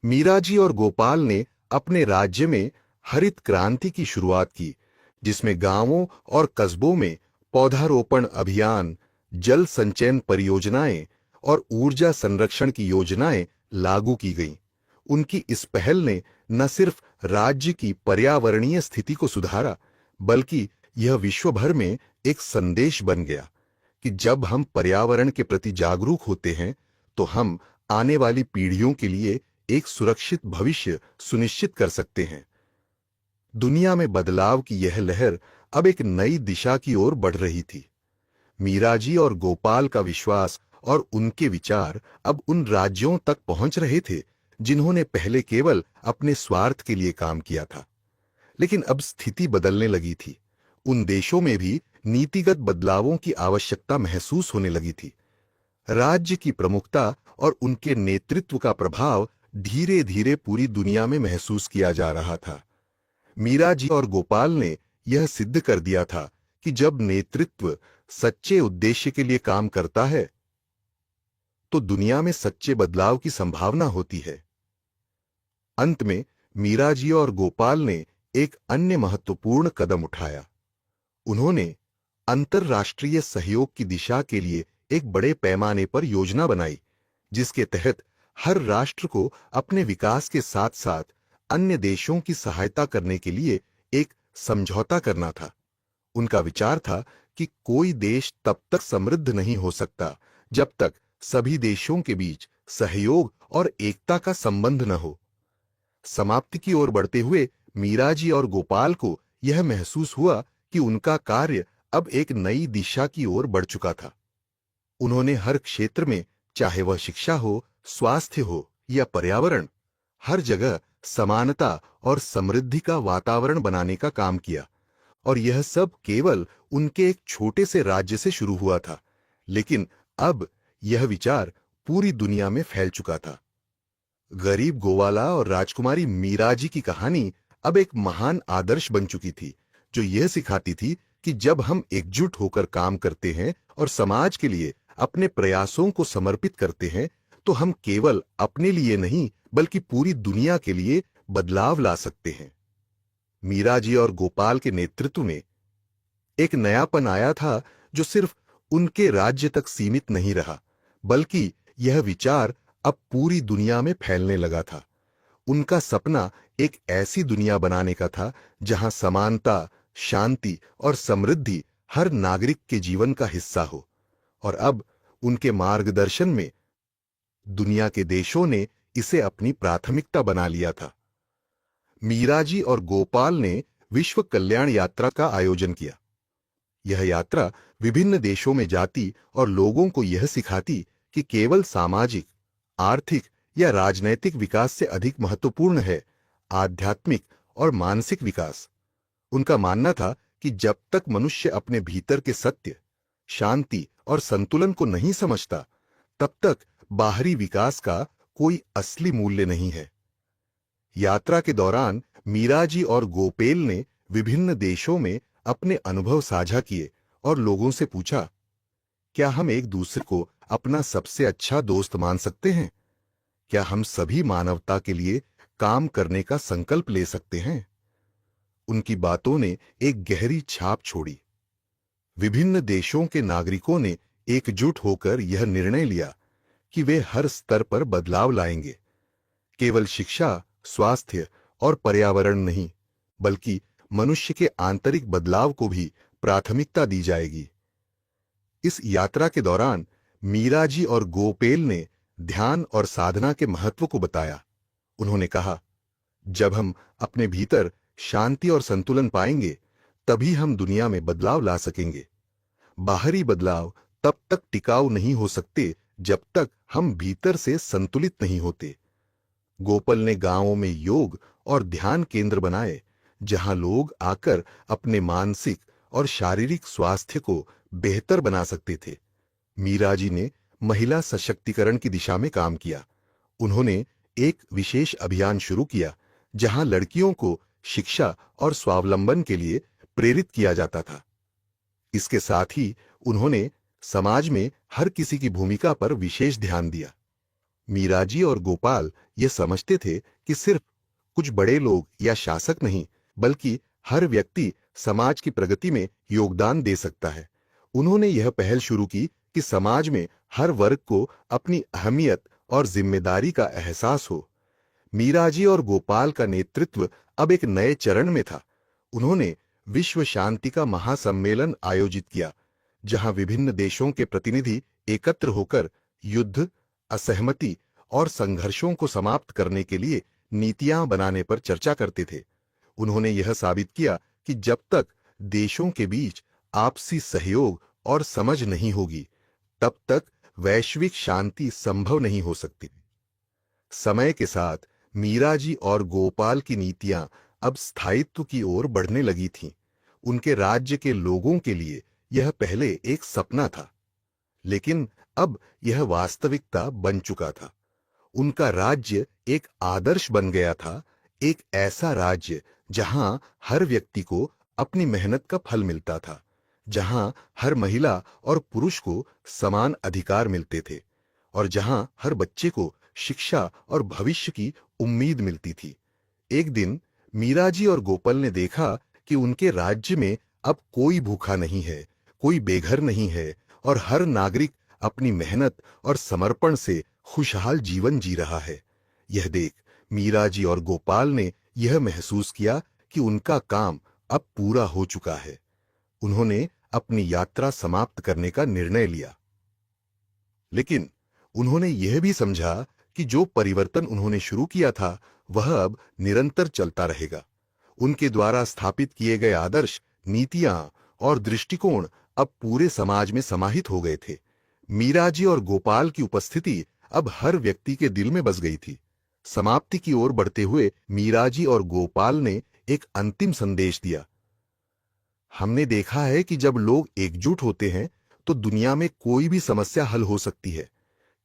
मीरा जी और गोपाल ने अपने राज्य में हरित क्रांति की शुरुआत की, जिसमें गांवों और कस्बों में पौधारोपण अभियान, जल संचयन परियोजनाएं और ऊर्जा संरक्षण की योजनाएं लागू की गईं। उनकी इस पहल ने न सिर्फ राज्य की पर्यावरणीय स्थिति को सुधारा, बल्कि यह विश्व भर में एक संदेश बन गया कि जब हम पर्यावरण के प्रति जागरूक होते हैं, तो हम आने वाली पीढ़ियों के लिए एक सुरक्षित भविष्य सुनिश्चित कर सकते हैं। दुनिया में बदलाव की यह लहर अब एक नई दिशा की ओर बढ़ रही थी। मीरा जी और गोपाल का विश्वास और उनके विचार अब उन राज्यों तक पहुंच रहे थे जिन्होंने पहले केवल अपने स्वार्थ के लिए काम किया था। लेकिन अब स्थिति बदलने लगी थी। उन देशों में भी नीतिगत बदलावों की आवश्यकता महसूस होने लगी थी। राज्य की प्रमुखता और उनके नेतृत्व का प्रभाव धीरे धीरे पूरी दुनिया में महसूस किया जा रहा था। मीरा जी और गोपाल ने यह सिद्ध कर दिया था कि जब नेतृत्व सच्चे उद्देश्य के लिए काम करता है, तो दुनिया में सच्चे बदलाव की संभावना होती है। अंत में मीरा जी और गोपाल ने एक अन्य महत्वपूर्ण कदम उठाया। उन्होंने अंतर्राष्ट्रीय सहयोग की दिशा के लिए एक बड़े पैमाने पर योजना बनाई, जिसके तहत हर राष्ट्र को अपने विकास के साथ साथ अन्य देशों की सहायता करने के लिए एक समझौता करना था। उनका विचार था कि कोई देश तब तक समृद्ध नहीं हो सकता जब तक सभी देशों के बीच सहयोग और एकता का संबंध न हो। समाप्ति की ओर बढ़ते हुए मीराजी और गोपाल को यह महसूस हुआ कि उनका कार्य अब एक नई दिशा की ओर बढ़ चुका था। उन्होंने हर क्षेत्र में, चाहे वह शिक्षा हो, स्वास्थ्य हो या पर्यावरण, हर जगह समानता और समृद्धि का वातावरण बनाने का काम किया। और यह सब केवल उनके एक छोटे से राज्य से शुरू हुआ था, लेकिन अब यह विचार पूरी दुनिया में फैल चुका था। गरीब गोवाला और राजकुमारी मीराजी की कहानी अब एक महान आदर्श बन चुकी थी, जो यह सिखाती थी कि जब हम एकजुट होकर काम करते हैं और समाज के लिए अपने प्रयासों को समर्पित करते हैं, तो हम केवल अपने लिए नहीं बल्कि पूरी दुनिया के लिए बदलाव ला सकते हैं। मीराजी और गोपाल के नेतृत्व में एक नयापन आया था, जो सिर्फ उनके राज्य तक सीमित नहीं रहा, बल्कि यह विचार अब पूरी दुनिया में फैलने लगा था। उनका सपना एक ऐसी दुनिया बनाने का था जहां समानता, शांति और समृद्धि हर नागरिक के जीवन का हिस्सा हो। और अब उनके मार्गदर्शन में दुनिया के देशों ने इसे अपनी प्राथमिकता बना लिया था। मीराजी और गोपाल ने विश्व कल्याण यात्रा का आयोजन किया। यह यात्रा विभिन्न देशों में जाती और लोगों को यह सिखाती कि केवल सामाजिक, आर्थिक या राजनैतिक विकास से अधिक महत्वपूर्ण है आध्यात्मिक और मानसिक विकास। उनका मानना था कि जब तक मनुष्य अपने भीतर के सत्य, शांति और संतुलन को नहीं समझता, तब तक बाहरी विकास का कोई असली मूल्य नहीं है। यात्रा के दौरान मीराजी और गोपेल ने विभिन्न देशों में अपने अनुभव साझा किए और लोगों से पूछा, क्या हम एक दूसरे को अपना सबसे अच्छा दोस्त मान सकते हैं? क्या हम सभी मानवता के लिए काम करने का संकल्प ले सकते हैं? उनकी बातों ने एक गहरी छाप छोड़ी। विभिन्न देशों के नागरिकों ने एकजुट होकर यह निर्णय लिया कि वे हर स्तर पर बदलाव लाएंगे। केवल शिक्षा, स्वास्थ्य और पर्यावरण नहीं, बल्कि मनुष्य के आंतरिक बदलाव को भी प्राथमिकता दी जाएगी। इस यात्रा के दौरान मीराजी और गोपेल ने ध्यान और साधना के महत्व को बताया। उन्होंने कहा, जब हम अपने भीतर शांति और संतुलन पाएंगे, तभी हम दुनिया में बदलाव ला सकेंगे। बाहरी बदलाव तब तक टिकाऊ नहीं हो सकते जब तक हम भीतर से संतुलित नहीं होते। गोपाल ने गांवों में योग और ध्यान केंद्र बनाए, जहां लोग आकर अपने मानसिक और शारीरिक स्वास्थ्य को बेहतर बना सकते थे। मीराजी ने महिला सशक्तिकरण की दिशा में काम किया। उन्होंने एक विशेष अभियान शुरू किया, जहां लड़कियों को शिक्षा और स्वावलंबन के लिए प्रेरित किया जाता था। इसके साथ ही उन्होंने समाज में हर किसी की भूमिका पर विशेष ध्यान दिया। मीराजी और गोपाल ये समझते थे कि सिर्फ कुछ बड़े लोग या शासक नहीं, बल्कि हर व्यक्ति समाज की प्रगति में योगदान दे सकता है। उन्होंने यह पहल शुरू की कि समाज में हर वर्ग को अपनी अहमियत और जिम्मेदारी का एहसास हो। मीराजी और गोपाल का नेतृत्व अब एक नए चरण में था। उन्होंने विश्व शांति का महासम्मेलन आयोजित किया, जहां विभिन्न देशों के प्रतिनिधि एकत्र होकर युद्ध, असहमति और संघर्षों को समाप्त करने के लिए नीतियां बनाने पर चर्चा करते थे। उन्होंने यह साबित किया कि जब तक देशों के बीच आपसी सहयोग और समझ नहीं होगी, तब तक वैश्विक शांति संभव नहीं हो सकती। समय के साथ मीराजी और गोपाल की नीतियां अब स्थायित्व की ओर बढ़ने लगी थीं। उनके राज्य के लोगों के लिए यह पहले एक सपना था, लेकिन अब यह वास्तविकता बन चुका था। उनका राज्य एक आदर्श बन गया था, एक ऐसा राज्य जहां हर व्यक्ति को अपनी मेहनत का फल मिलता था, जहां हर महिला और पुरुष को समान अधिकार मिलते थे, और जहां हर बच्चे को शिक्षा और भविष्य की उम्मीद मिलती थी। एक दिन मीराजी और गोपाल ने देखा कि उनके राज्य में अब कोई भूखा नहीं है, कोई बेघर नहीं है, और हर नागरिक अपनी मेहनत और समर्पण से खुशहाल जीवन जी रहा है। यह देख मीराजी और गोपाल ने यह महसूस किया कि उनका काम अब पूरा हो चुका है। उन्होंने अपनी यात्रा समाप्त करने का निर्णय लिया। लेकिन उन्होंने यह भी समझा कि जो परिवर्तन उन्होंने शुरू किया था वह अब निरंतर चलता रहेगा। उनके द्वारा स्थापित किए गए आदर्श, नीतियां और दृष्टिकोण अब पूरे समाज में समाहित हो गए थे। मीराजी और गोपाल की उपस्थिति अब हर व्यक्ति के दिल में बस गई थी। समाप्ति की ओर बढ़ते हुए मीराजी और गोपाल ने एक अंतिम संदेश दिया। हमने देखा है कि जब लोग एकजुट होते हैं तो दुनिया में कोई भी समस्या हल हो सकती है।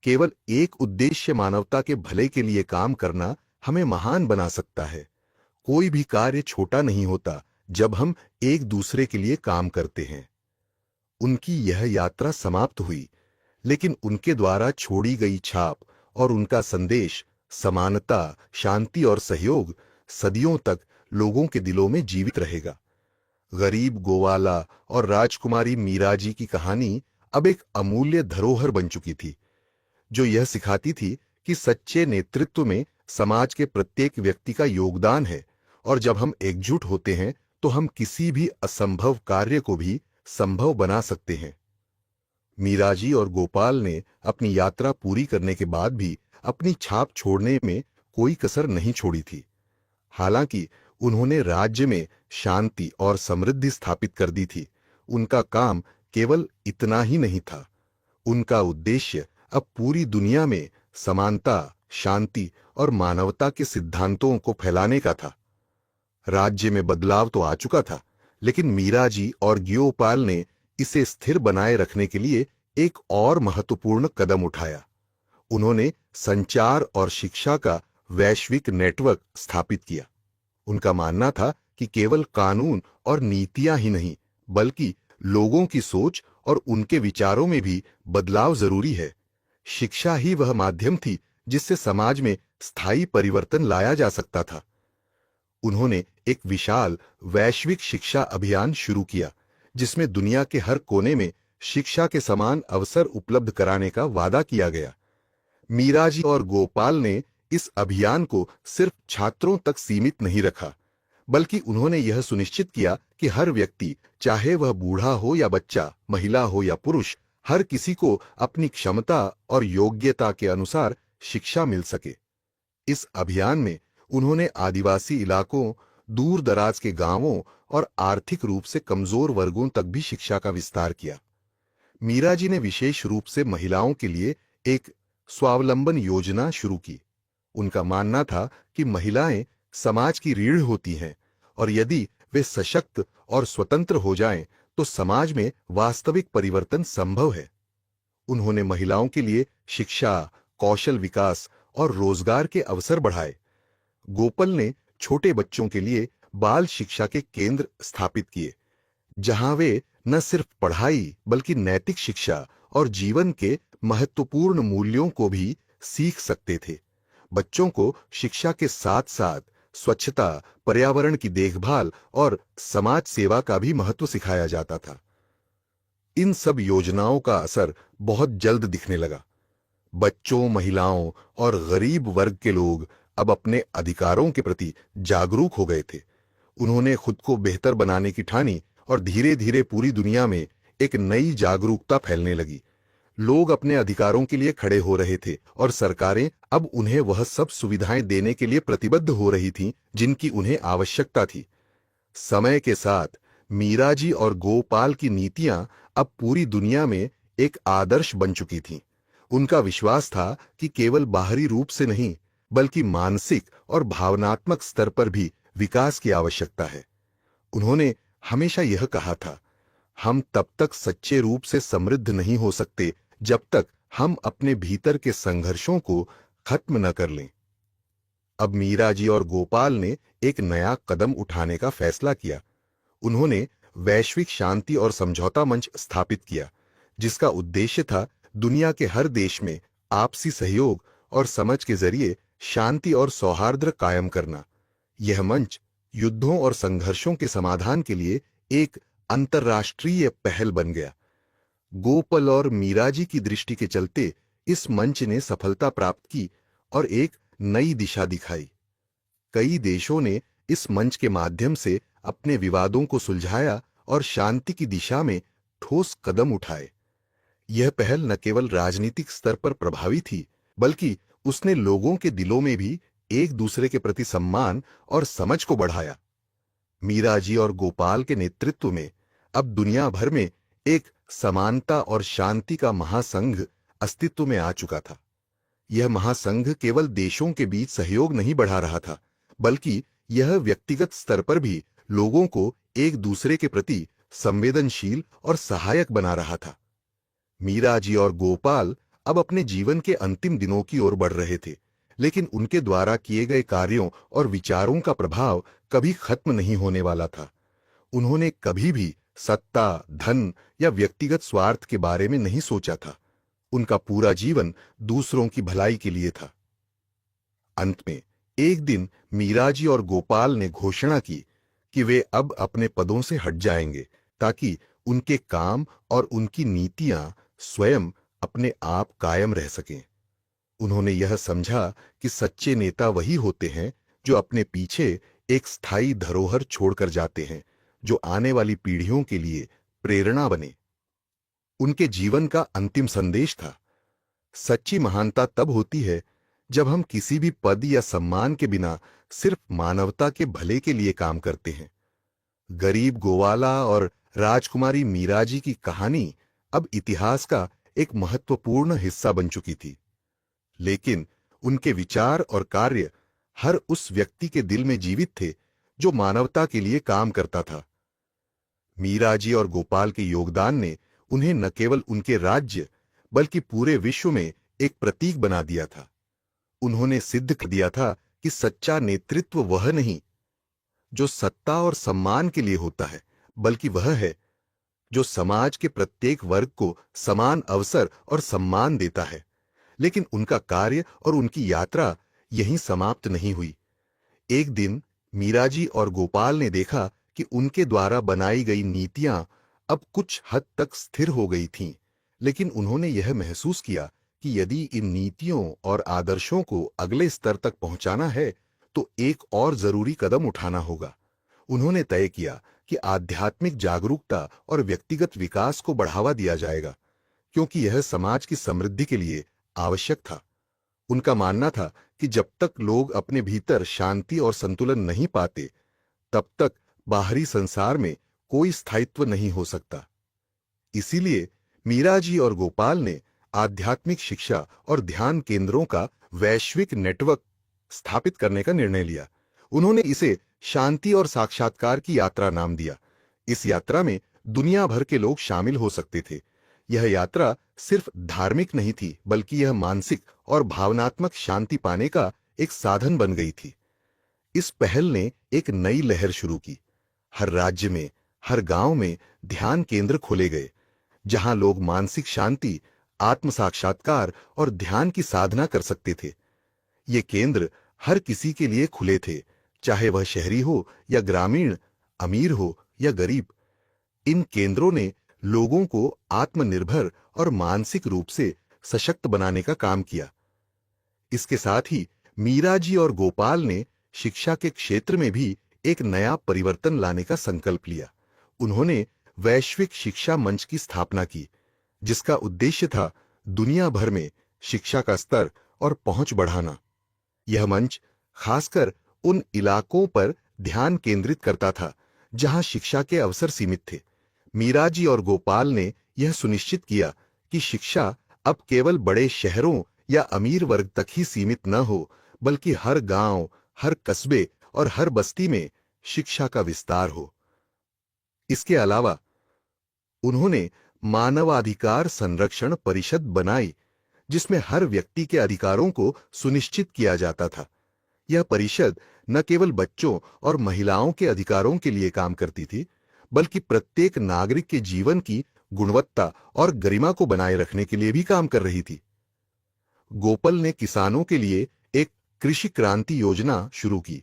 केवल एक उद्देश्य, मानवता के भले के लिए काम करना, हमें महान बना सकता है। कोई भी कार्य छोटा नहीं होता जब हम एक दूसरे के लिए काम करते हैं। उनकी यह यात्रा समाप्त हुई, लेकिन उनके द्वारा छोड़ी गई छाप और उनका संदेश, समानता, शांति और सहयोग, सदियों तक लोगों के दिलों में जीवित रहेगा। गरीब गोवाला और राजकुमारी मीराजी की कहानी अब एक अमूल्य धरोहर बन चुकी थी, जो यह सिखाती थी कि सच्चे नेतृत्व में समाज के प्रत्येक व्यक्ति का योगदान है, और जब हम एकजुट होते हैं तो हम किसी भी असंभव कार्य को भी संभव बना सकते हैं। मीराजी और गोपाल ने अपनी यात्रा पूरी करने के बाद भी अपनी छाप छोड़ने में कोई कसर नहीं छोड़ी थी। हालांकि उन्होंने राज्य में शांति और समृद्धि स्थापित कर दी थी, उनका काम केवल इतना ही नहीं था। उनका उद्देश्य अब पूरी दुनिया में समानता, शांति और मानवता के सिद्धांतों को फैलाने का था। राज्य में बदलाव तो आ चुका था, लेकिन मीराजी और गोपाल ने इसे स्थिर बनाए रखने के लिए एक और महत्वपूर्ण कदम उठाया। उन्होंने संचार और शिक्षा का वैश्विक नेटवर्क स्थापित किया। उनका मानना था कि केवल कानून और नीतियां ही नहीं, बल्कि लोगों की सोच और उनके विचारों में भी बदलाव जरूरी है। शिक्षा ही वह माध्यम थी जिससे समाज में स्थायी परिवर्तन लाया जा सकता था। उन्होंने एक विशाल वैश्विक शिक्षा अभियान शुरू किया, जिसमें दुनिया के हर कोने में शिक्षा के समान अवसर उपलब्ध कराने का वादा किया गया। मीराजी और गोपाल ने इस अभियान को सिर्फ छात्रों तक सीमित नहीं रखा, बल्कि उन्होंने यह सुनिश्चित किया कि हर व्यक्ति, चाहे वह बूढ़ा हो या बच्चा, महिला हो या पुरुष, हर किसी को अपनी क्षमता और योग्यता के अनुसार शिक्षा मिल सके। इस अभियान में उन्होंने आदिवासी इलाकों, दूर दराज के गांवों और आर्थिक रूप से कमजोर वर्गों तक भी शिक्षा का विस्तार किया। मीराजी ने विशेष रूप से महिलाओं के लिए एक स्वावलंबन योजना शुरू की। उनका मानना था कि महिलाएं समाज की रीढ़ होती हैं, और यदि वे सशक्त और स्वतंत्र हो जाएं, तो समाज में वास्तविक परिवर्तन संभव है। उन्होंने महिलाओं के लिए शिक्षा, कौशल विकास और रोजगार के अवसर बढ़ाए। गोपाल ने छोटे बच्चों के लिए बाल शिक्षा के केंद्र स्थापित किए, जहां वे न सिर्फ पढ़ाई बल्कि नैतिक शिक्षा और जीवन के महत्वपूर्ण मूल्यों को भी सीख सकते थे। बच्चों को शिक्षा के साथ साथ स्वच्छता, पर्यावरण की देखभाल और समाज सेवा का भी महत्व सिखाया जाता था। इन सब योजनाओं का असर बहुत जल्द दिखने लगा। बच्चों, महिलाओं और गरीब वर्ग के लोग अब अपने अधिकारों के प्रति जागरूक हो गए थे। उन्होंने खुद को बेहतर बनाने की ठानी, और धीरे धीरे पूरी दुनिया में एक नई जागरूकता फैलने लगी। लोग अपने अधिकारों के लिए खड़े हो रहे थे, और सरकारें अब उन्हें वह सब सुविधाएं देने के लिए प्रतिबद्ध हो रही थीं जिनकी उन्हें आवश्यकता थी। समय के साथ मीराजी और गोपाल की नीतियां अब पूरी दुनिया में एक आदर्श बन चुकी थीं। उनका विश्वास था कि केवल बाहरी रूप से नहीं, बल्कि मानसिक और भावनात्मक स्तर पर भी विकास की आवश्यकता है। उन्होंने हमेशा यह कहा था, हम तब तक सच्चे रूप से समृद्ध नहीं हो सकते जब तक हम अपने भीतर के संघर्षों को खत्म न कर लें। अब मीराजी और गोपाल ने एक नया कदम उठाने का फैसला किया। उन्होंने वैश्विक शांति और समझौता मंच स्थापित किया, जिसका उद्देश्य था दुनिया के हर देश में आपसी सहयोग और समझ के जरिए शांति और सौहार्द कायम करना। यह मंच युद्धों और संघर्षों के समाधान के लिए एक अंतर्राष्ट्रीय पहल बन गया। गोपाल और मीराजी की दृष्टि के चलते इस मंच ने सफलता प्राप्त की और एक नई दिशा दिखाई। कई देशों ने इस मंच के माध्यम से अपने विवादों को सुलझाया और शांति की दिशा में ठोस कदम उठाए। यह पहल न केवल राजनीतिक स्तर पर प्रभावी थी, बल्कि उसने लोगों के दिलों में भी एक दूसरे के प्रति सम्मान और समझ को बढ़ाया। मीरा जी और गोपाल के नेतृत्व में अब दुनिया भर में एक समानता और शांति का महासंघ अस्तित्व में आ चुका था। यह महासंघ केवल देशों के बीच सहयोग नहीं बढ़ा रहा था, बल्कि यह व्यक्तिगत स्तर पर भी लोगों को एक दूसरे के प्रति संवेदनशील और सहायक बना रहा था। मीरा जी और गोपाल अब अपने जीवन के अंतिम दिनों की ओर बढ़ रहे थे, लेकिन उनके द्वारा किए गए कार्यों और विचारों का प्रभाव कभी खत्म नहीं होने वाला था। उन्होंने कभी भी सत्ता, धन या व्यक्तिगत स्वार्थ के बारे में नहीं सोचा था। उनका पूरा जीवन दूसरों की भलाई के लिए था। अंत में एक दिन मीरा जी और गोपाल ने घोषणा की कि वे अब अपने पदों से हट जाएंगे, ताकि उनके काम और उनकी नीतियां स्वयं अपने आप कायम रह सकें। उन्होंने यह समझा कि सच्चे नेता वही होते हैं जो अपने पीछे एक स्थायी धरोहर छोड़कर जाते हैं, जो आने वाली पीढ़ियों के लिए प्रेरणा बने। उनके जीवन का अंतिम संदेश था, सच्ची महानता तब होती है जब हम किसी भी पद या सम्मान के बिना सिर्फ मानवता के भले के लिए काम करते हैं। गरीब गोवाला और राजकुमारी मीरा जी की कहानी अब इतिहास का एक महत्वपूर्ण हिस्सा बन चुकी थी, लेकिन उनके विचार और कार्य हर उस व्यक्ति के दिल में जीवित थे जो मानवता के लिए काम करता था। मीरा जी और गोपाल के योगदान ने उन्हें न केवल उनके राज्य बल्कि पूरे विश्व में एक प्रतीक बना दिया था। उन्होंने सिद्ध कर दिया था कि सच्चा नेतृत्व वह नहीं जो सत्ता और सम्मान के लिए होता है, बल्कि वह है जो समाज के प्रत्येक वर्ग को समान अवसर और सम्मान देता है। लेकिन उनका कार्य और उनकी यात्रा यहीं समाप्त नहीं हुई। एक दिन मीरा जी और गोपाल ने देखा कि उनके द्वारा बनाई गई नीतियां अब कुछ हद तक स्थिर हो गई थीं, लेकिन उन्होंने यह महसूस किया कि यदि इन नीतियों और आदर्शों को अगले स्तर तक पहुंचाना है तो एक और जरूरी कदम उठाना होगा। उन्होंने तय किया कि आध्यात्मिक जागरूकता और व्यक्तिगत विकास को बढ़ावा दिया जाएगा, क्योंकि यह समाज की समृद्धि के लिए आवश्यक था। उनका मानना था कि जब तक लोग अपने भीतर शांति और संतुलन नहीं पाते, तब तक बाहरी संसार में कोई स्थायित्व नहीं हो सकता। इसीलिए मीरा जी और गोपाल ने आध्यात्मिक शिक्षा और ध्यान केंद्रों का वैश्विक नेटवर्क स्थापित करने का निर्णय लिया। उन्होंने इसे शांति और साक्षात्कार की यात्रा नाम दिया। इस यात्रा में दुनिया भर के लोग शामिल हो सकते थे। यह यात्रा सिर्फ धार्मिक नहीं थी, बल्कि यह मानसिक और भावनात्मक शांति पाने का एक साधन बन गई थी। इस पहल ने एक नई लहर शुरू की। हर राज्य में, हर गांव में ध्यान केंद्र खोले गए, जहां लोग मानसिक शांति, आत्म साक्षात्कार और ध्यान की साधना कर सकते थे। ये केंद्र हर किसी के लिए खुले थे, चाहे वह शहरी हो या ग्रामीण, अमीर हो या गरीब। इन केंद्रों ने लोगों को आत्मनिर्भर और मानसिक रूप से सशक्त बनाने का काम किया। इसके साथ ही मीरा जी और गोपाल ने शिक्षा के क्षेत्र में भी एक नया परिवर्तन लाने का संकल्प लिया। उन्होंने वैश्विक शिक्षा मंच की स्थापना की, जिसका उद्देश्य था दुनिया भर में शिक्षा का स्तर और पहुंच बढ़ाना। यह मंच खासकर उन इलाकों पर ध्यान केंद्रित करता था जहां शिक्षा के अवसर सीमित थे। मीरा जी और गोपाल ने यह सुनिश्चित किया कि शिक्षा अब केवल बड़े शहरों या अमीर वर्ग तक ही सीमित न हो, बल्कि हर गांव, हर कस्बे और हर बस्ती में शिक्षा का विस्तार हो। इसके अलावा उन्होंने मानवाधिकार संरक्षण परिषद बनाई, जिसमें हर व्यक्ति के अधिकारों को सुनिश्चित किया जाता था। यह परिषद न केवल बच्चों और महिलाओं के अधिकारों के लिए काम करती थी, बल्कि प्रत्येक नागरिक के जीवन की गुणवत्ता और गरिमा को बनाए रखने के लिए भी काम कर रही थी। गोपाल ने किसानों के लिए एक कृषि क्रांति योजना शुरू की,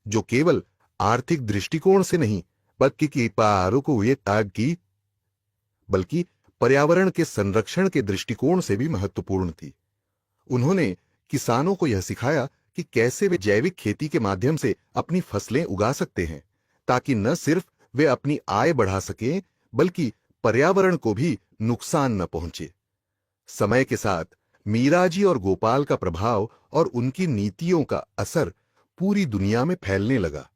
जो केवल आर्थिक दृष्टिकोण से नहीं, बल्कि पर्यावरण के संरक्षण के दृष्टिकोण से भी महत्वपूर्ण थी। उन्होंने किसानों को यह सिखाया कि कैसे वे जैविक खेती के माध्यम से अपनी फसलें उगा सकते हैं, ताकि न सिर्फ वे अपनी आय बढ़ा सकें, बल्कि पर्यावरण को भी नुकसान न पहुंचे। समय के साथ मीरा जी और गोपाल का प्रभाव और उनकी नीतियों का असर पूरी दुनिया में फैलने लगा।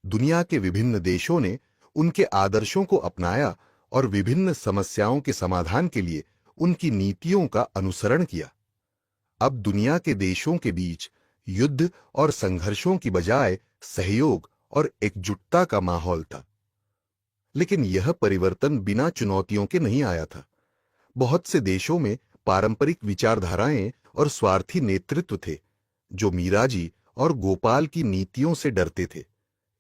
दुनिया के विभिन्न देशों ने उनके आदर्शों को अपनाया और विभिन्न समस्याओं के समाधान के लिए उनकी नीतियों का अनुसरण किया। अब दुनिया के देशों के बीच युद्ध और संघर्षों की बजाय सहयोग और एकजुटता का माहौल था। लेकिन यह परिवर्तन बिना चुनौतियों के नहीं आया था। बहुत से देशों में पारंपरिक विचारधाराएं और स्वार्थी नेतृत्व थे जो मीरा जी और गोपाल की नीतियों से डरते थे।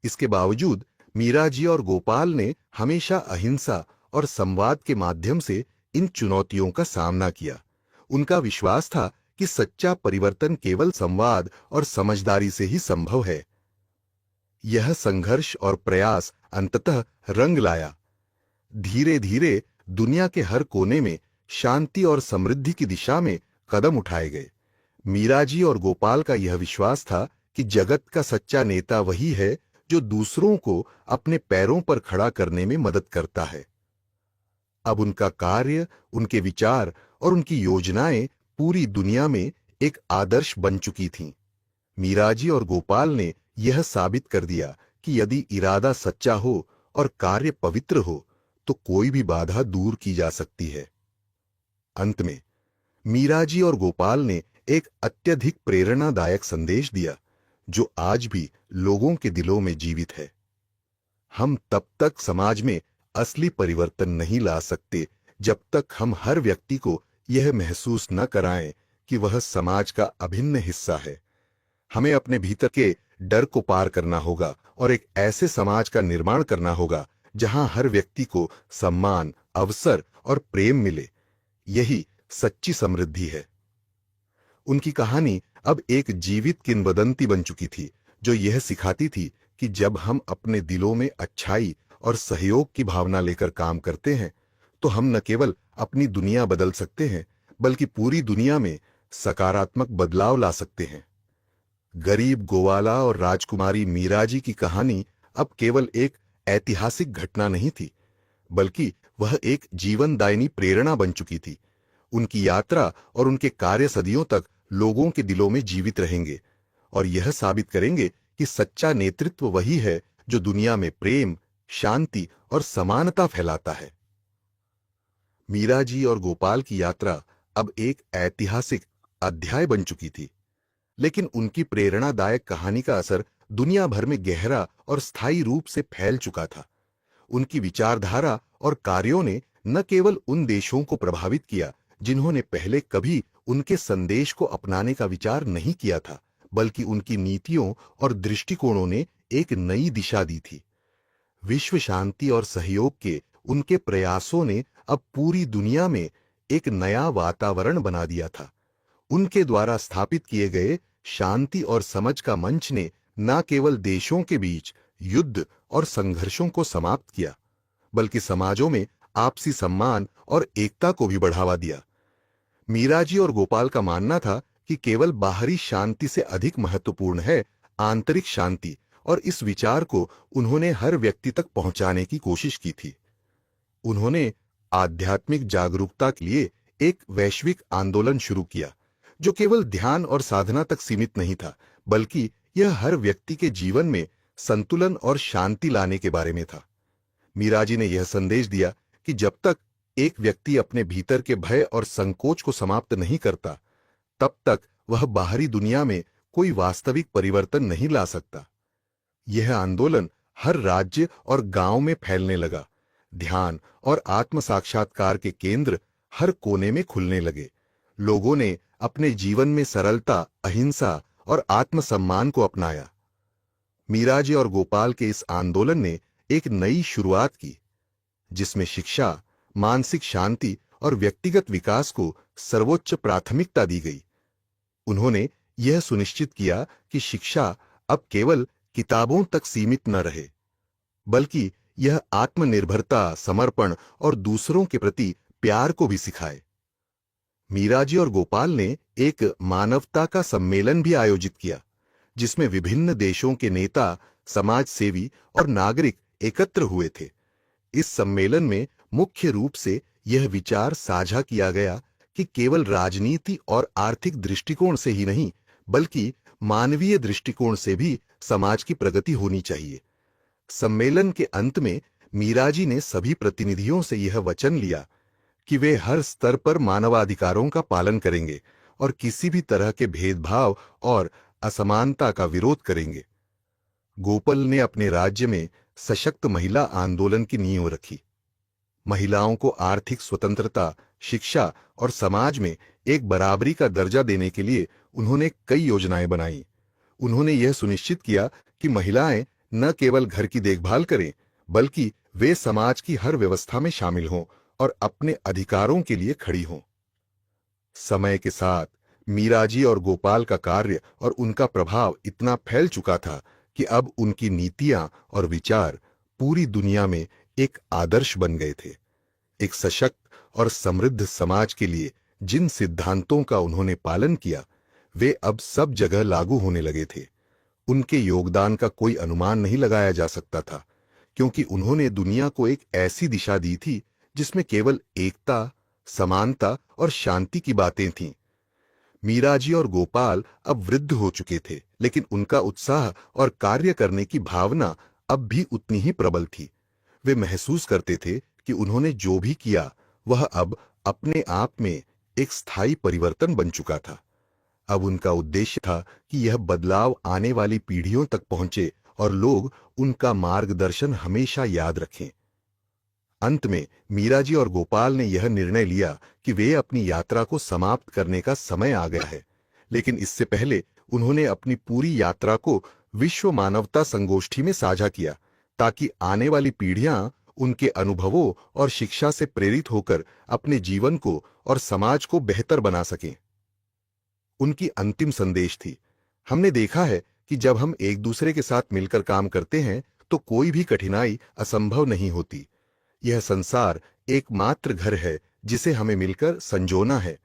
इसके बावजूद मीरा जी और गोपाल ने हमेशा अहिंसा और संवाद के माध्यम से इन चुनौतियों का सामना किया। उनका विश्वास था कि सच्चा परिवर्तन केवल संवाद और समझदारी से ही संभव है। यह संघर्ष और प्रयास अंततः रंग लाया। धीरे धीरे दुनिया के हर कोने में शांति और समृद्धि की दिशा में कदम उठाए गए। मीरा जी और गोपाल का यह विश्वास था कि जगत का सच्चा नेता वही है जो दूसरों को अपने पैरों पर खड़ा करने में मदद करता है। अब उनका कार्य, उनके विचार और उनकी योजनाएं पूरी दुनिया में एक आदर्श बन चुकी थीं। मीरा जी और गोपाल ने यह साबित कर दिया कि यदि इरादा सच्चा हो और कार्य पवित्र हो तो कोई भी बाधा दूर की जा सकती है। अंत में मीरा जी और गोपाल ने एक अत्यधिक प्रेरणादायक संदेश दिया जो आज भी लोगों के दिलों में जीवित है। हम तब तक समाज में असली परिवर्तन नहीं ला सकते जब तक हम हर व्यक्ति को यह महसूस न कराएं कि वह समाज का अभिन्न हिस्सा है। हमें अपने भीतर के डर को पार करना होगा और एक ऐसे समाज का निर्माण करना होगा जहां हर व्यक्ति को सम्मान, अवसर और प्रेम मिले। यही सच्ची समृद्धि है। उनकी कहानी अब एक जीवित किंवदंती बन चुकी थी जो यह सिखाती थी कि जब हम अपने दिलों में अच्छाई और सहयोग की भावना लेकर काम करते हैं तो हम न केवल अपनी दुनिया बदल सकते हैं बल्कि पूरी दुनिया में सकारात्मक बदलाव ला सकते हैं। गरीब गोवाला और राजकुमारी मीरा जी की कहानी अब केवल एक ऐतिहासिक घटना नहीं थी बल्कि वह एक जीवनदायिनी प्रेरणा बन चुकी थी। उनकी यात्रा और उनके कार्य सदियों तक लोगों के दिलों में जीवित रहेंगे और यह साबित करेंगे कि सच्चा नेतृत्व वही है जो दुनिया में प्रेम, शांति और समानता फैलाता है। मीरा जी और गोपाल की यात्रा अब एक ऐतिहासिक अध्याय बन चुकी थी, लेकिन उनकी प्रेरणादायक कहानी का असर दुनिया भर में गहरा और स्थायी रूप से फैल चुका था। उनकी विचारधारा और कार्यों ने न केवल उन देशों को प्रभावित किया जिन्होंने पहले कभी उनके संदेश को अपनाने का विचार नहीं किया था, बल्कि उनकी नीतियों और दृष्टिकोणों ने एक नई दिशा दी थी। विश्व शांति और सहयोग के उनके प्रयासों ने अब पूरी दुनिया में एक नया वातावरण बना दिया था। उनके द्वारा स्थापित किए गए शांति और समझ का मंच ने न केवल देशों के बीच युद्ध और संघर्षों को समाप्त किया, बल्कि समाजों में आपसी सम्मान और एकता को भी बढ़ावा दिया। मीरा जी और गोपाल का मानना था कि केवल बाहरी शांति से अधिक महत्वपूर्ण है आंतरिक शांति, और इस विचार को उन्होंने हर व्यक्ति तक पहुंचाने की कोशिश की थी। उन्होंने आध्यात्मिक जागरूकता के लिए एक वैश्विक आंदोलन शुरू किया जो केवल ध्यान और साधना तक सीमित नहीं था, बल्कि यह हर व्यक्ति के जीवन में संतुलन और शांति लाने के बारे में था। मीरा जी ने यह संदेश दिया कि जब तक एक व्यक्ति अपने भीतर के भय और संकोच को समाप्त नहीं करता, तब तक वह बाहरी दुनिया में कोई वास्तविक परिवर्तन नहीं ला सकता। यह आंदोलन हर राज्य और गांव में फैलने लगा। ध्यान और आत्म साक्षात्कार के केंद्र हर कोने में खुलने लगे। लोगों ने अपने जीवन में सरलता, अहिंसा और आत्मसम्मान को अपनाया। मीरा जी और गोपाल के इस आंदोलन ने एक नई शुरुआत की, जिसमें शिक्षा, मानसिक शांति और व्यक्तिगत विकास को सर्वोच्च प्राथमिकता दी गई। उन्होंने यह सुनिश्चित किया कि शिक्षा अब केवल किताबों तक सीमित न रहे, बल्कि यह आत्मनिर्भरता, समर्पण और दूसरों के प्रति प्यार को भी सिखाए। मीरा जी और गोपाल ने एक मानवता का सम्मेलन भी आयोजित किया, जिसमें विभिन्न देशों के नेता, समाज सेवी और नागरिक एकत्र हुए थे। इस सम्मेलन में मुख्य रूप से यह विचार साझा किया गया कि केवल राजनीति और आर्थिक दृष्टिकोण से ही नहीं, बल्कि मानवीय दृष्टिकोण से भी समाज की प्रगति होनी चाहिए। सम्मेलन के अंत में मीराजी ने सभी प्रतिनिधियों से यह वचन लिया कि वे हर स्तर पर मानवाधिकारों का पालन करेंगे और किसी भी तरह के भेदभाव और असमानता का विरोध करेंगे। गोपाल ने अपने राज्य में सशक्त महिला आंदोलन की नींव रखी। महिलाओं को आर्थिक स्वतंत्रता, शिक्षा और समाज में एक बराबरी का दर्जा देने के लिए उन्होंने कई योजनाएं बनाई। उन्होंने यह सुनिश्चित किया कि महिलाएं न केवल घर की देखभाल करें, बल्कि वे समाज की हर व्यवस्था में शामिल हों और अपने अधिकारों के लिए खड़ी हों। समय के साथ मीराजी और गोपाल का कार्य और उनका प्रभाव इतना फैल चुका था कि अब उनकी नीतियां और विचार पूरी दुनिया में एक आदर्श बन गए थे। एक सशक्त और समृद्ध समाज के लिए जिन सिद्धांतों का उन्होंने पालन किया, वे अब सब जगह लागू होने लगे थे। उनके योगदान का कोई अनुमान नहीं लगाया जा सकता था, क्योंकि उन्होंने दुनिया को एक ऐसी दिशा दी थी जिसमें केवल एकता, समानता और शांति की बातें थीं। मीराजी और गोपाल अब वृद्ध हो चुके थे, लेकिन उनका उत्साह और कार्य करने की भावना अब भी उतनी ही प्रबल थी। वे महसूस करते थे कि उन्होंने जो भी किया वह अब अपने आप में एक स्थायी परिवर्तन बन चुका था। अब उनका उद्देश्य था कि यह बदलाव आने वाली पीढ़ियों तक पहुंचे और लोग उनका मार्गदर्शन हमेशा याद रखें। अंत में मीराजी और गोपाल ने यह निर्णय लिया कि वे अपनी यात्रा को समाप्त करने का समय आ गया है, लेकिन इससे पहले उन्होंने अपनी पूरी यात्रा को विश्व मानवता संगोष्ठी में साझा किया, ताकि आने वाली पीढ़ियां उनके अनुभवों और शिक्षा से प्रेरित होकर अपने जीवन को और समाज को बेहतर बना सकें। उनकी अंतिम संदेश थी, हमने देखा है कि जब हम एक दूसरे के साथ मिलकर काम करते हैं तो कोई भी कठिनाई असंभव नहीं होती। यह संसार एकमात्र घर है जिसे हमें मिलकर संजोना है।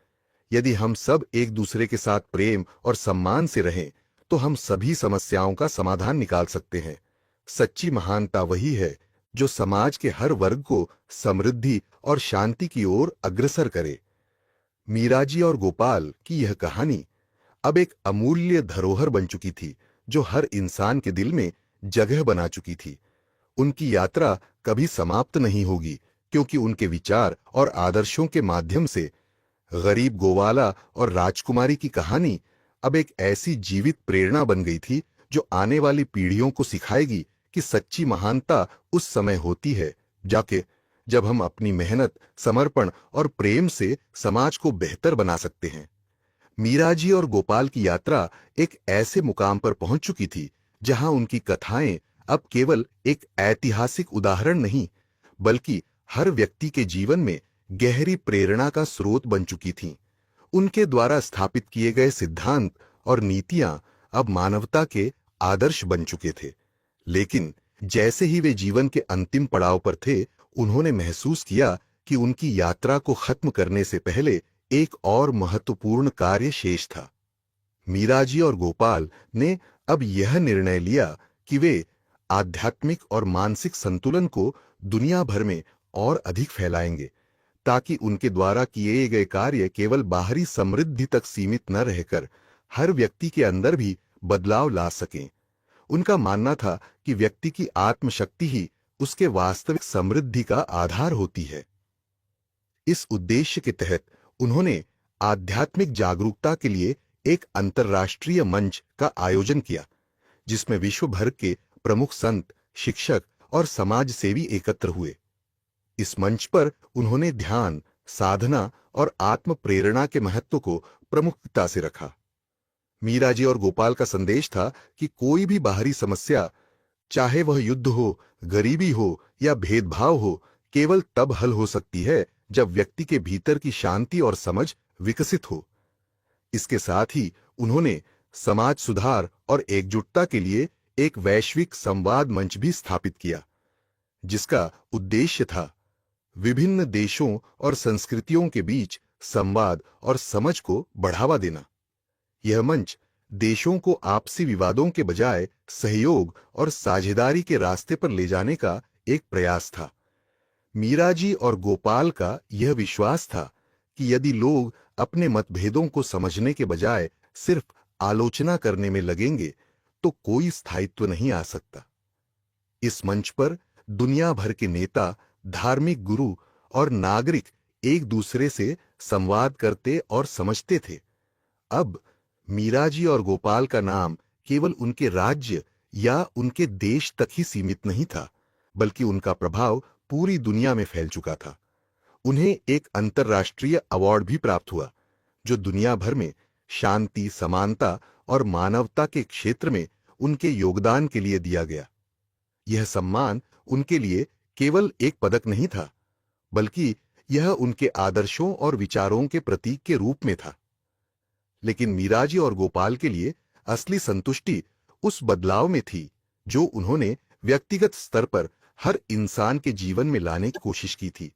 यदि हम सब एक दूसरे के साथ प्रेम और सम्मान से रहें तो हम सभी समस्याओं का समाधान निकाल सकते हैं। सच्ची महानता वही है जो समाज के हर वर्ग को समृद्धि और शांति की ओर अग्रसर करे। मीराजी और गोपाल की यह कहानी अब एक अमूल्य धरोहर बन चुकी थी, जो हर इंसान के दिल में जगह बना चुकी थी। उनकी यात्रा कभी समाप्त नहीं होगी, क्योंकि उनके विचार और आदर्शों के माध्यम से गरीब गोवाला और राजकुमारी की कहानी अब एक ऐसी जीवित प्रेरणा बन गई थी जो आने वाली पीढ़ियों को सिखाएगी कि सच्ची महानता उस समय होती है जब हम अपनी मेहनत, समर्पण और प्रेम से समाज को बेहतर बना सकते हैं। मीराजी और गोपाल की यात्रा एक ऐसे मुकाम पर पहुंच चुकी थी जहां उनकी कथाएं अब केवल एक ऐतिहासिक उदाहरण नहीं, बल्कि हर व्यक्ति के जीवन में गहरी प्रेरणा का स्रोत बन चुकी थीं। उनके द्वारा स्थापित किए गए सिद्धांत और नीतियां अब मानवता के आदर्श बन चुके थे। लेकिन जैसे ही वे जीवन के अंतिम पड़ाव पर थे, उन्होंने महसूस किया कि उनकी यात्रा को खत्म करने से पहले एक और महत्वपूर्ण कार्य शेष था। मीराजी और गोपाल ने अब यह निर्णय लिया कि वे आध्यात्मिक और मानसिक संतुलन को दुनिया भर में और अधिक फैलाएंगे, ताकि उनके द्वारा किए गए कार्य केवल बाहरी समृद्धि तक सीमित न रहकर हर व्यक्ति के अंदर भी बदलाव ला सकें। उनका मानना था कि व्यक्ति की आत्मशक्ति ही उसके वास्तविक समृद्धि का आधार होती है। इस उद्देश्य के तहत उन्होंने आध्यात्मिक जागरूकता के लिए एक अंतर्राष्ट्रीय मंच का आयोजन किया, जिसमें विश्व भर के प्रमुख संत, शिक्षक और समाज सेवी एकत्र हुए। इस मंच पर उन्होंने ध्यान, साधना और आत्म प्रेरणा के महत्व को प्रमुखता से रखा। मीराजी और गोपाल का संदेश था कि कोई भी बाहरी समस्या, चाहे वह युद्ध हो, गरीबी हो या भेदभाव हो, केवल तब हल हो सकती है जब व्यक्ति के भीतर की शांति और समझ विकसित हो। इसके साथ ही उन्होंने समाज सुधार और एकजुटता के लिए एक वैश्विक संवाद मंच भी स्थापित किया, जिसका उद्देश्य था विभिन्न देशों और संस्कृतियों के बीच संवाद और समझ को बढ़ावा देना। यह मंच देशों को आपसी विवादों के बजाय सहयोग और साझेदारी के रास्ते पर ले जाने का एक प्रयास था। मीराजी और गोपाल का यह विश्वास था कि यदि लोग अपने मतभेदों को समझने के बजाय सिर्फ आलोचना करने में लगेंगे तो कोई स्थायित्व नहीं आ सकता। इस मंच पर दुनिया भर के नेता, धार्मिक गुरु और नागरिक एक दूसरे से संवाद करते और समझते थे। अब मीराजी और गोपाल का नाम केवल उनके राज्य या उनके देश तक ही सीमित नहीं था, बल्कि उनका प्रभाव पूरी दुनिया में फैल चुका था। उन्हें एक अंतर्राष्ट्रीय अवार्ड भी प्राप्त हुआ, जो दुनिया भर में शांति, समानता और मानवता के क्षेत्र में उनके योगदान के लिए दिया गया। यह सम्मान उनके लिए केवल एक पदक नहीं था, बल्कि यह उनके आदर्शों और विचारों के प्रतीक के रूप में था। लेकिन मीराजी और गोपाल के लिए असली संतुष्टि उस बदलाव में थी जो उन्होंने व्यक्तिगत स्तर पर हर इंसान के जीवन में लाने की कोशिश की थी।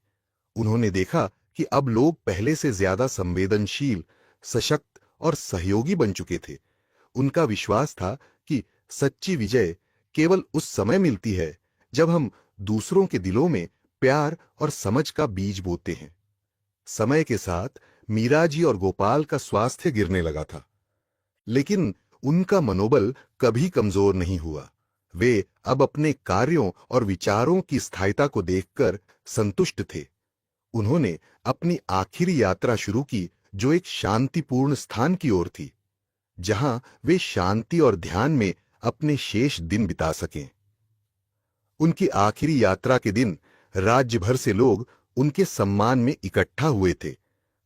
उन्होंने देखा कि अब लोग पहले से ज्यादा संवेदनशील, सशक्त और सहयोगी बन चुके थे। उनका विश्वास था कि सच्ची विजय केवल उस समय मिलती है जब हम दूसरों के दिलों में प्यार और समझ का बीज बोते हैं। समय के साथ मीराजी और गोपाल का स्वास्थ्य गिरने लगा था, लेकिन उनका मनोबल कभी कमजोर नहीं हुआ। वे अब अपने कार्यों और विचारों की स्थायिता को देखकर संतुष्ट थे। उन्होंने अपनी आखिरी यात्रा शुरू की, जो एक शांतिपूर्ण स्थान की ओर थी, जहां वे शांति और ध्यान में अपने शेष दिन बिता सकें। उनकी आखिरी यात्रा के दिन राज्य भर से लोग उनके सम्मान में इकट्ठा हुए थे।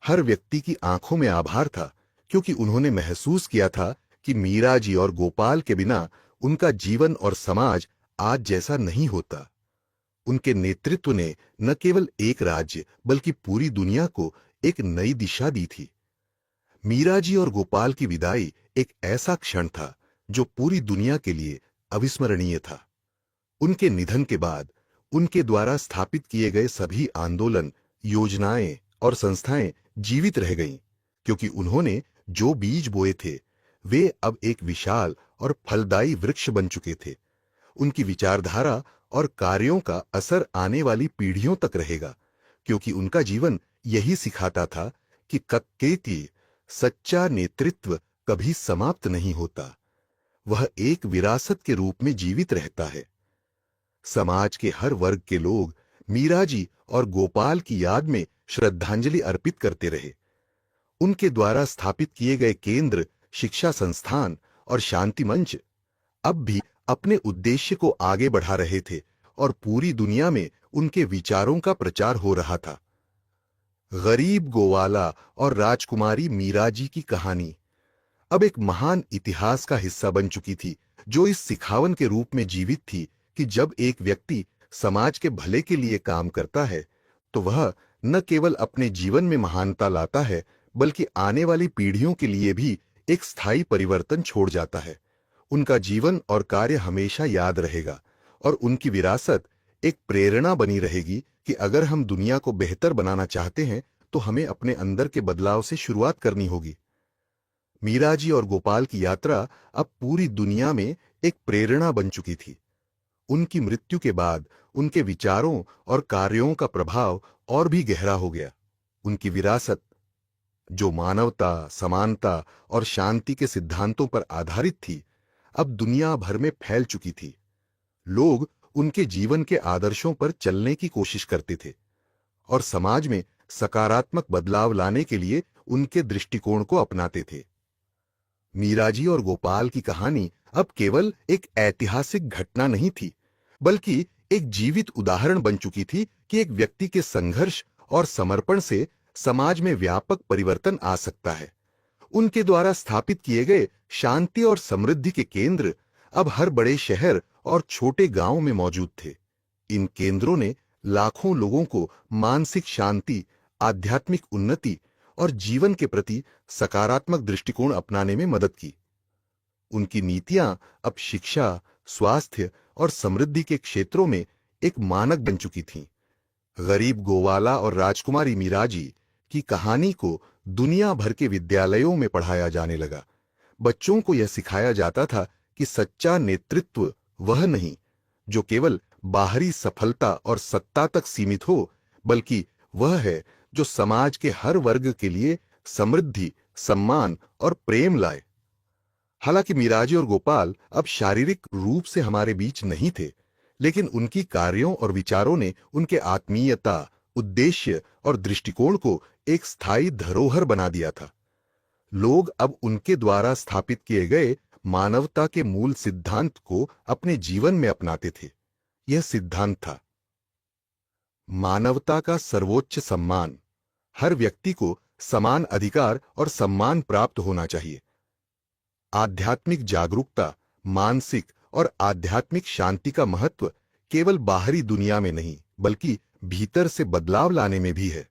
हर व्यक्ति की आंखों में आभार था, क्योंकि उन्होंने महसूस किया था कि मीराजी और गोपाल के बिना उनका जीवन और समाज आज जैसा नहीं होता। उनके नेतृत्व ने न केवल एक राज्य बल्कि पूरी दुनिया को एक नई दिशा दी थी। मीराजी और गोपाल की विदाई एक ऐसा क्षण था जो पूरी दुनिया के लिए अविस्मरणीय था। उनके निधन के बाद उनके द्वारा स्थापित किए गए सभी आंदोलन, योजनाएं और संस्थाएं जीवित रह गईं, क्योंकि उन्होंने जो बीज बोए थे वे अब एक विशाल और फलदायी वृक्ष बन चुके थे। उनकी विचारधारा और कार्यों का असर आने वाली पीढ़ियों तक रहेगा, क्योंकि उनका जीवन यही सिखाता था कि कत्केती सच्चा नेतृत्व कभी समाप्त नहीं होता, वह एक विरासत के रूप में जीवित रहता है। समाज के हर वर्ग के लोग मीराजी और गोपाल की याद में श्रद्धांजलि अर्पित करते रहे। उनके द्वारा स्थापित किए गए केंद्र, शिक्षा संस्थान और शांति मंच अब भी अपने उद्देश्य को आगे बढ़ा रहे थे और पूरी दुनिया में उनके विचारों का प्रचार हो रहा था। गरीब गोवाला और राजकुमारी मीराजी की कहानी अब एक महान इतिहास का हिस्सा बन चुकी थी, जो इस सिखावन के रूप में जीवित थी कि जब एक व्यक्ति समाज के भले के लिए काम करता है तो वह न केवल अपने जीवन में महानता लाता है, बल्कि आने वाली पीढ़ियों के लिए भी एक स्थायी परिवर्तन छोड़ जाता है। उनका जीवन और कार्य हमेशा याद रहेगा और उनकी विरासत एक प्रेरणा बनी रहेगी कि अगर हम दुनिया को बेहतर बनाना चाहते हैं तो हमें अपने अंदर के बदलाव से शुरुआत करनी होगी। मीराजी और गोपाल की यात्रा अब पूरी दुनिया में एक प्रेरणा बन चुकी थी। उनकी मृत्यु के बाद उनके विचारों और कार्यों का प्रभाव और भी गहरा हो गया। उनकी विरासत, जो मानवता, समानता और शांति के सिद्धांतों पर आधारित थी, अब दुनिया भर में फैल चुकी थी। लोग उनके जीवन के आदर्शों पर चलने की कोशिश करते थे और समाज में सकारात्मक बदलाव लाने के लिए उनके दृष्टिकोण को अपनाते थे। मीराजी और गोपाल की कहानी अब केवल एक ऐतिहासिक घटना नहीं थी, बल्कि एक जीवित उदाहरण बन चुकी थी कि एक व्यक्ति के संघर्ष और समर्पण से समाज में व्यापक परिवर्तन आ सकता है। उनके द्वारा स्थापित किए गए शांति और समृद्धि के केंद्र अब हर बड़े शहर और छोटे गांवों में मौजूद थे। इन केंद्रों ने लाखों लोगों को मानसिक शांति, आध्यात्मिक उन्नति और जीवन के प्रति सकारात्मक दृष्टिकोण अपनाने में मदद की। उनकी नीतियां अब शिक्षा, स्वास्थ्य और समृद्धि के क्षेत्रों में एक मानक बन चुकी थीं। गरीब गोवाला और राजकुमारी मीराजी की कहानी को दुनिया भर के विद्यालयों में पढ़ाया जाने लगा। बच्चों को यह सिखाया जाता था कि सच्चा नेतृत्व वह नहीं जो केवल बाहरी सफलता और सत्ता तक सीमित हो, बल्कि वह है जो समाज के हर वर्ग के लिए समृद्धि, सम्मान और प्रेम लाए। हालांकि मीराजी और गोपाल अब शारीरिक रूप से हमारे बीच नहीं थे, लेकिन उनकी कार्यों और विचारों ने उनके आत्मीयता, उद्देश्य और दृष्टिकोण को एक स्थायी धरोहर बना दिया था। लोग अब उनके द्वारा स्थापित किए गए मानवता के मूल सिद्धांत को अपने जीवन में अपनाते थे। यह सिद्धांत था मानवता का सर्वोच्च सम्मान, हर व्यक्ति को समान अधिकार और सम्मान प्राप्त होना चाहिए। आध्यात्मिक जागरूकता, मानसिक और आध्यात्मिक शांति का महत्व केवल बाहरी दुनिया में नहीं, बल्कि भीतर से बदलाव लाने में भी है।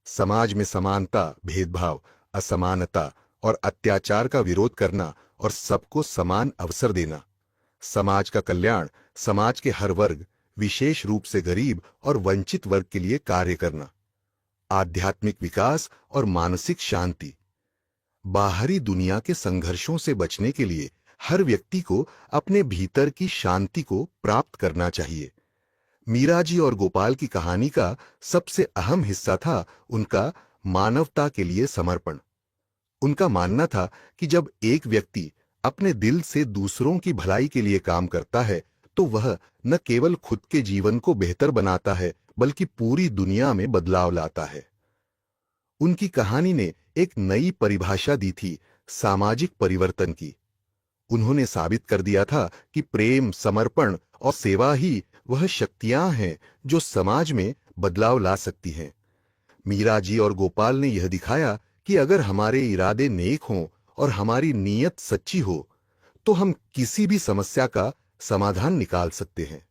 समाज में समानता, भेदभाव, असमानता और अत्याचार का विरोध करना और सबको समान अवसर देना। समाज का कल्याण, समाज के हर वर्ग, विशेष रूप से गरीब और वंचित वर्ग के लिए कार्य करना। आध्यात्मिक विकास और मानसिक शांति, बाहरी दुनिया के संघर्षों से बचने के लिए हर व्यक्ति को अपने भीतर की शांति को प्राप्त करना चाहिए। मीराजी और गोपाल की कहानी का सबसे अहम हिस्सा था उनका मानवता के लिए समर्पण। उनका मानना था कि जब एक व्यक्ति अपने दिल से दूसरों की भलाई के लिए काम करता है, तो वह न केवल खुद के जीवन को बेहतर बनाता है, बल्कि पूरी दुनिया में बदलाव लाता है। उनकी कहानी ने एक नई परिभाषा दी थी सामाजिक परिवर्तन की। उन्होंने साबित कर दिया था कि प्रेम, समर्पण और सेवा ही वह शक्तियां हैं जो समाज में बदलाव ला सकती हैं। मीराजी और गोपाल ने यह दिखाया कि अगर हमारे इरादे नेक हों और हमारी नीयत सच्ची हो, तो हम किसी भी समस्या का समाधान निकाल सकते हैं।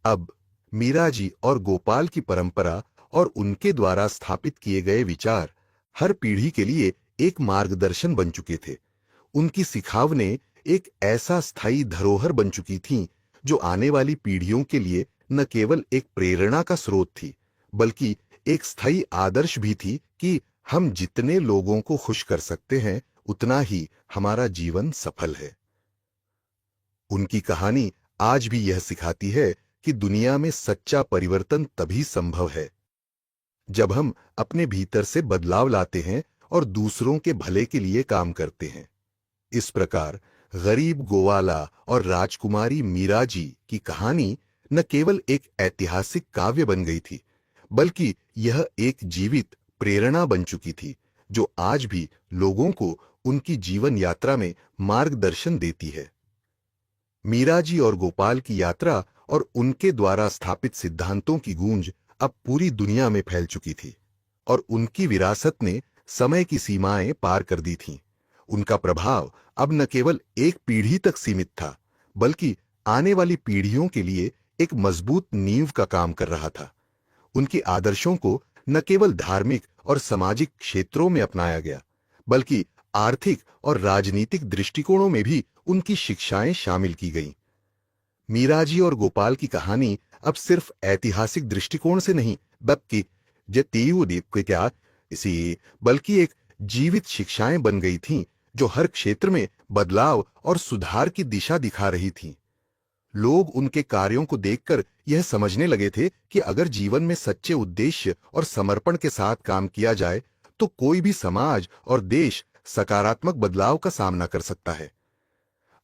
अब मीराजी और गोपाल की परंपरा और उनके द्वारा स्थापित किए गए विचार हर पीढ़ी के लिए एक मार्गदर्शन बन चुके थे। उनकी सिखावनें एक ऐसा स्थायी धरोहर बन चुकी थीं, जो आने वाली पीढ़ियों के लिए न केवल एक प्रेरणा का स्रोत थी, बल्कि एक स्थायी आदर्श भी थी कि हम जितने लोगों को खुश कर सकते हैं, उतना ही हमारा जीवन सफल है। उनकी कहानी आज भी यह सिखाती है कि दुनिया में सच्चा परिवर्तन तभी संभव है जब हम अपने भीतर से बदलाव लाते हैं और दूसरों के भले के लिए काम करते हैं। इस प्रकार गरीब गोवाला और राजकुमारी मीराजी की कहानी न केवल एक ऐतिहासिक काव्य बन गई थी, बल्कि यह एक जीवित प्रेरणा बन चुकी थी, जो आज भी लोगों को उनकी जीवन यात्रा में मार्गदर्शन देती है। मीराजी और गोपाल की यात्रा और उनके द्वारा स्थापित सिद्धांतों की गूंज अब पूरी दुनिया में फैल चुकी थी, और उनकी विरासत ने समय की सीमाएं पार कर दी थीं। उनका प्रभाव अब न केवल एक पीढ़ी तक सीमित था, बल्कि आने वाली पीढ़ियों के लिए एक मजबूत नींव का काम कर रहा था। उनकी आदर्शों को न केवल धार्मिक और सामाजिक क्षेत्रों में अपनाया गया, बल्कि आर्थिक और राजनीतिक दृष्टिकोणों में भी उनकी शिक्षाएं शामिल की गईं। मीराजी और गोपाल की कहानी अब सिर्फ ऐतिहासिक दृष्टिकोण से नहीं, बल्कि एक जीवित शिक्षाएं बन गई थीं, जो हर क्षेत्र में बदलाव और सुधार की दिशा दिखा रही थीं। लोग उनके कार्यों को देखकर यह समझने लगे थे कि अगर जीवन में सच्चे उद्देश्य और समर्पण के साथ काम किया जाए, तो कोई भी समाज और देश सकारात्मक बदलाव का सामना कर सकता है।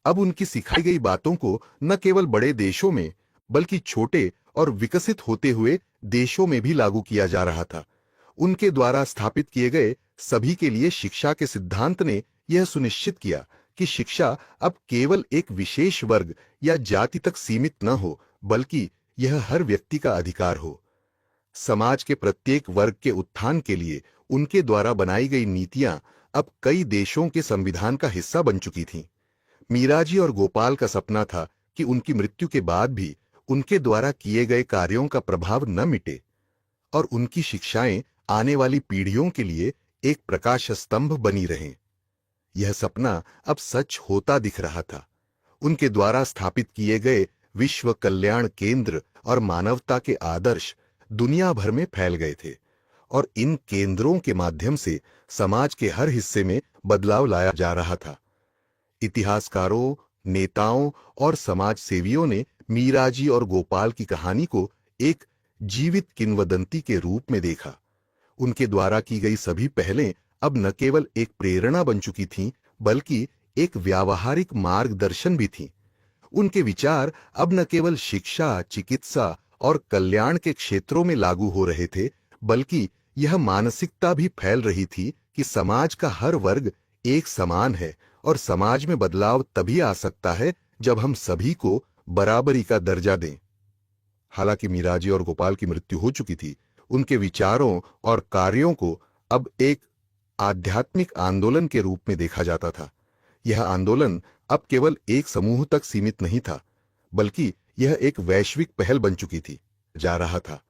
अब उनकी सिखाई गई बातों को न केवल बड़े देशों में, बल्कि छोटे और विकसित होते हुए देशों में भी लागू किया जा रहा था। उनके द्वारा स्थापित किए गए सभी के लिए शिक्षा के सिद्धांत ने यह सुनिश्चित किया कि शिक्षा अब केवल एक विशेष वर्ग या जाति तक सीमित न हो, बल्कि यह हर व्यक्ति का अधिकार हो। समाज के प्रत्येक वर्ग के उत्थान के लिए उनके द्वारा बनाई गई नीतियां अब कई देशों के संविधान का हिस्सा बन चुकी थीं। मीराजी और गोपाल का सपना था कि उनकी मृत्यु के बाद भी उनके द्वारा किए गए कार्यों का प्रभाव न मिटे, और उनकी शिक्षाएं आने वाली पीढ़ियों के लिए एक प्रकाश स्तंभ बनी रहें। यह सपना अब सच होता दिख रहा था। उनके द्वारा स्थापित किए गए विश्व कल्याण केंद्र और मानवता के आदर्श दुनिया भर में फैल गए थे, और इन केंद्रों के माध्यम से समाज के हर हिस्से में बदलाव लाया जा रहा था। इतिहासकारों, नेताओं और समाज सेवियों ने मीराजी और गोपाल की कहानी को एक जीवित किंवदंती के रूप में देखा। उनके द्वारा की गई सभी पहलें अब न केवल एक प्रेरणा बन चुकी थीं, बल्कि एक व्यावहारिक मार्गदर्शन भी थीं। उनके विचार अब न केवल शिक्षा, चिकित्सा और कल्याण के क्षेत्रों में लागू हो रहे थे, बल्कि यह मानसिकता भी फैल रही थी कि समाज का हर वर्ग एक समान है और समाज में बदलाव तभी आ सकता है जब हम सभी को बराबरी का दर्जा दें। हालांकि मीराजी और गोपाल की मृत्यु हो चुकी थी, उनके विचारों और कार्यों को अब एक आध्यात्मिक आंदोलन के रूप में देखा जाता था। यह आंदोलन अब केवल एक समूह तक सीमित नहीं था, बल्कि यह एक वैश्विक पहल बन चुकी थी, जा रहा था।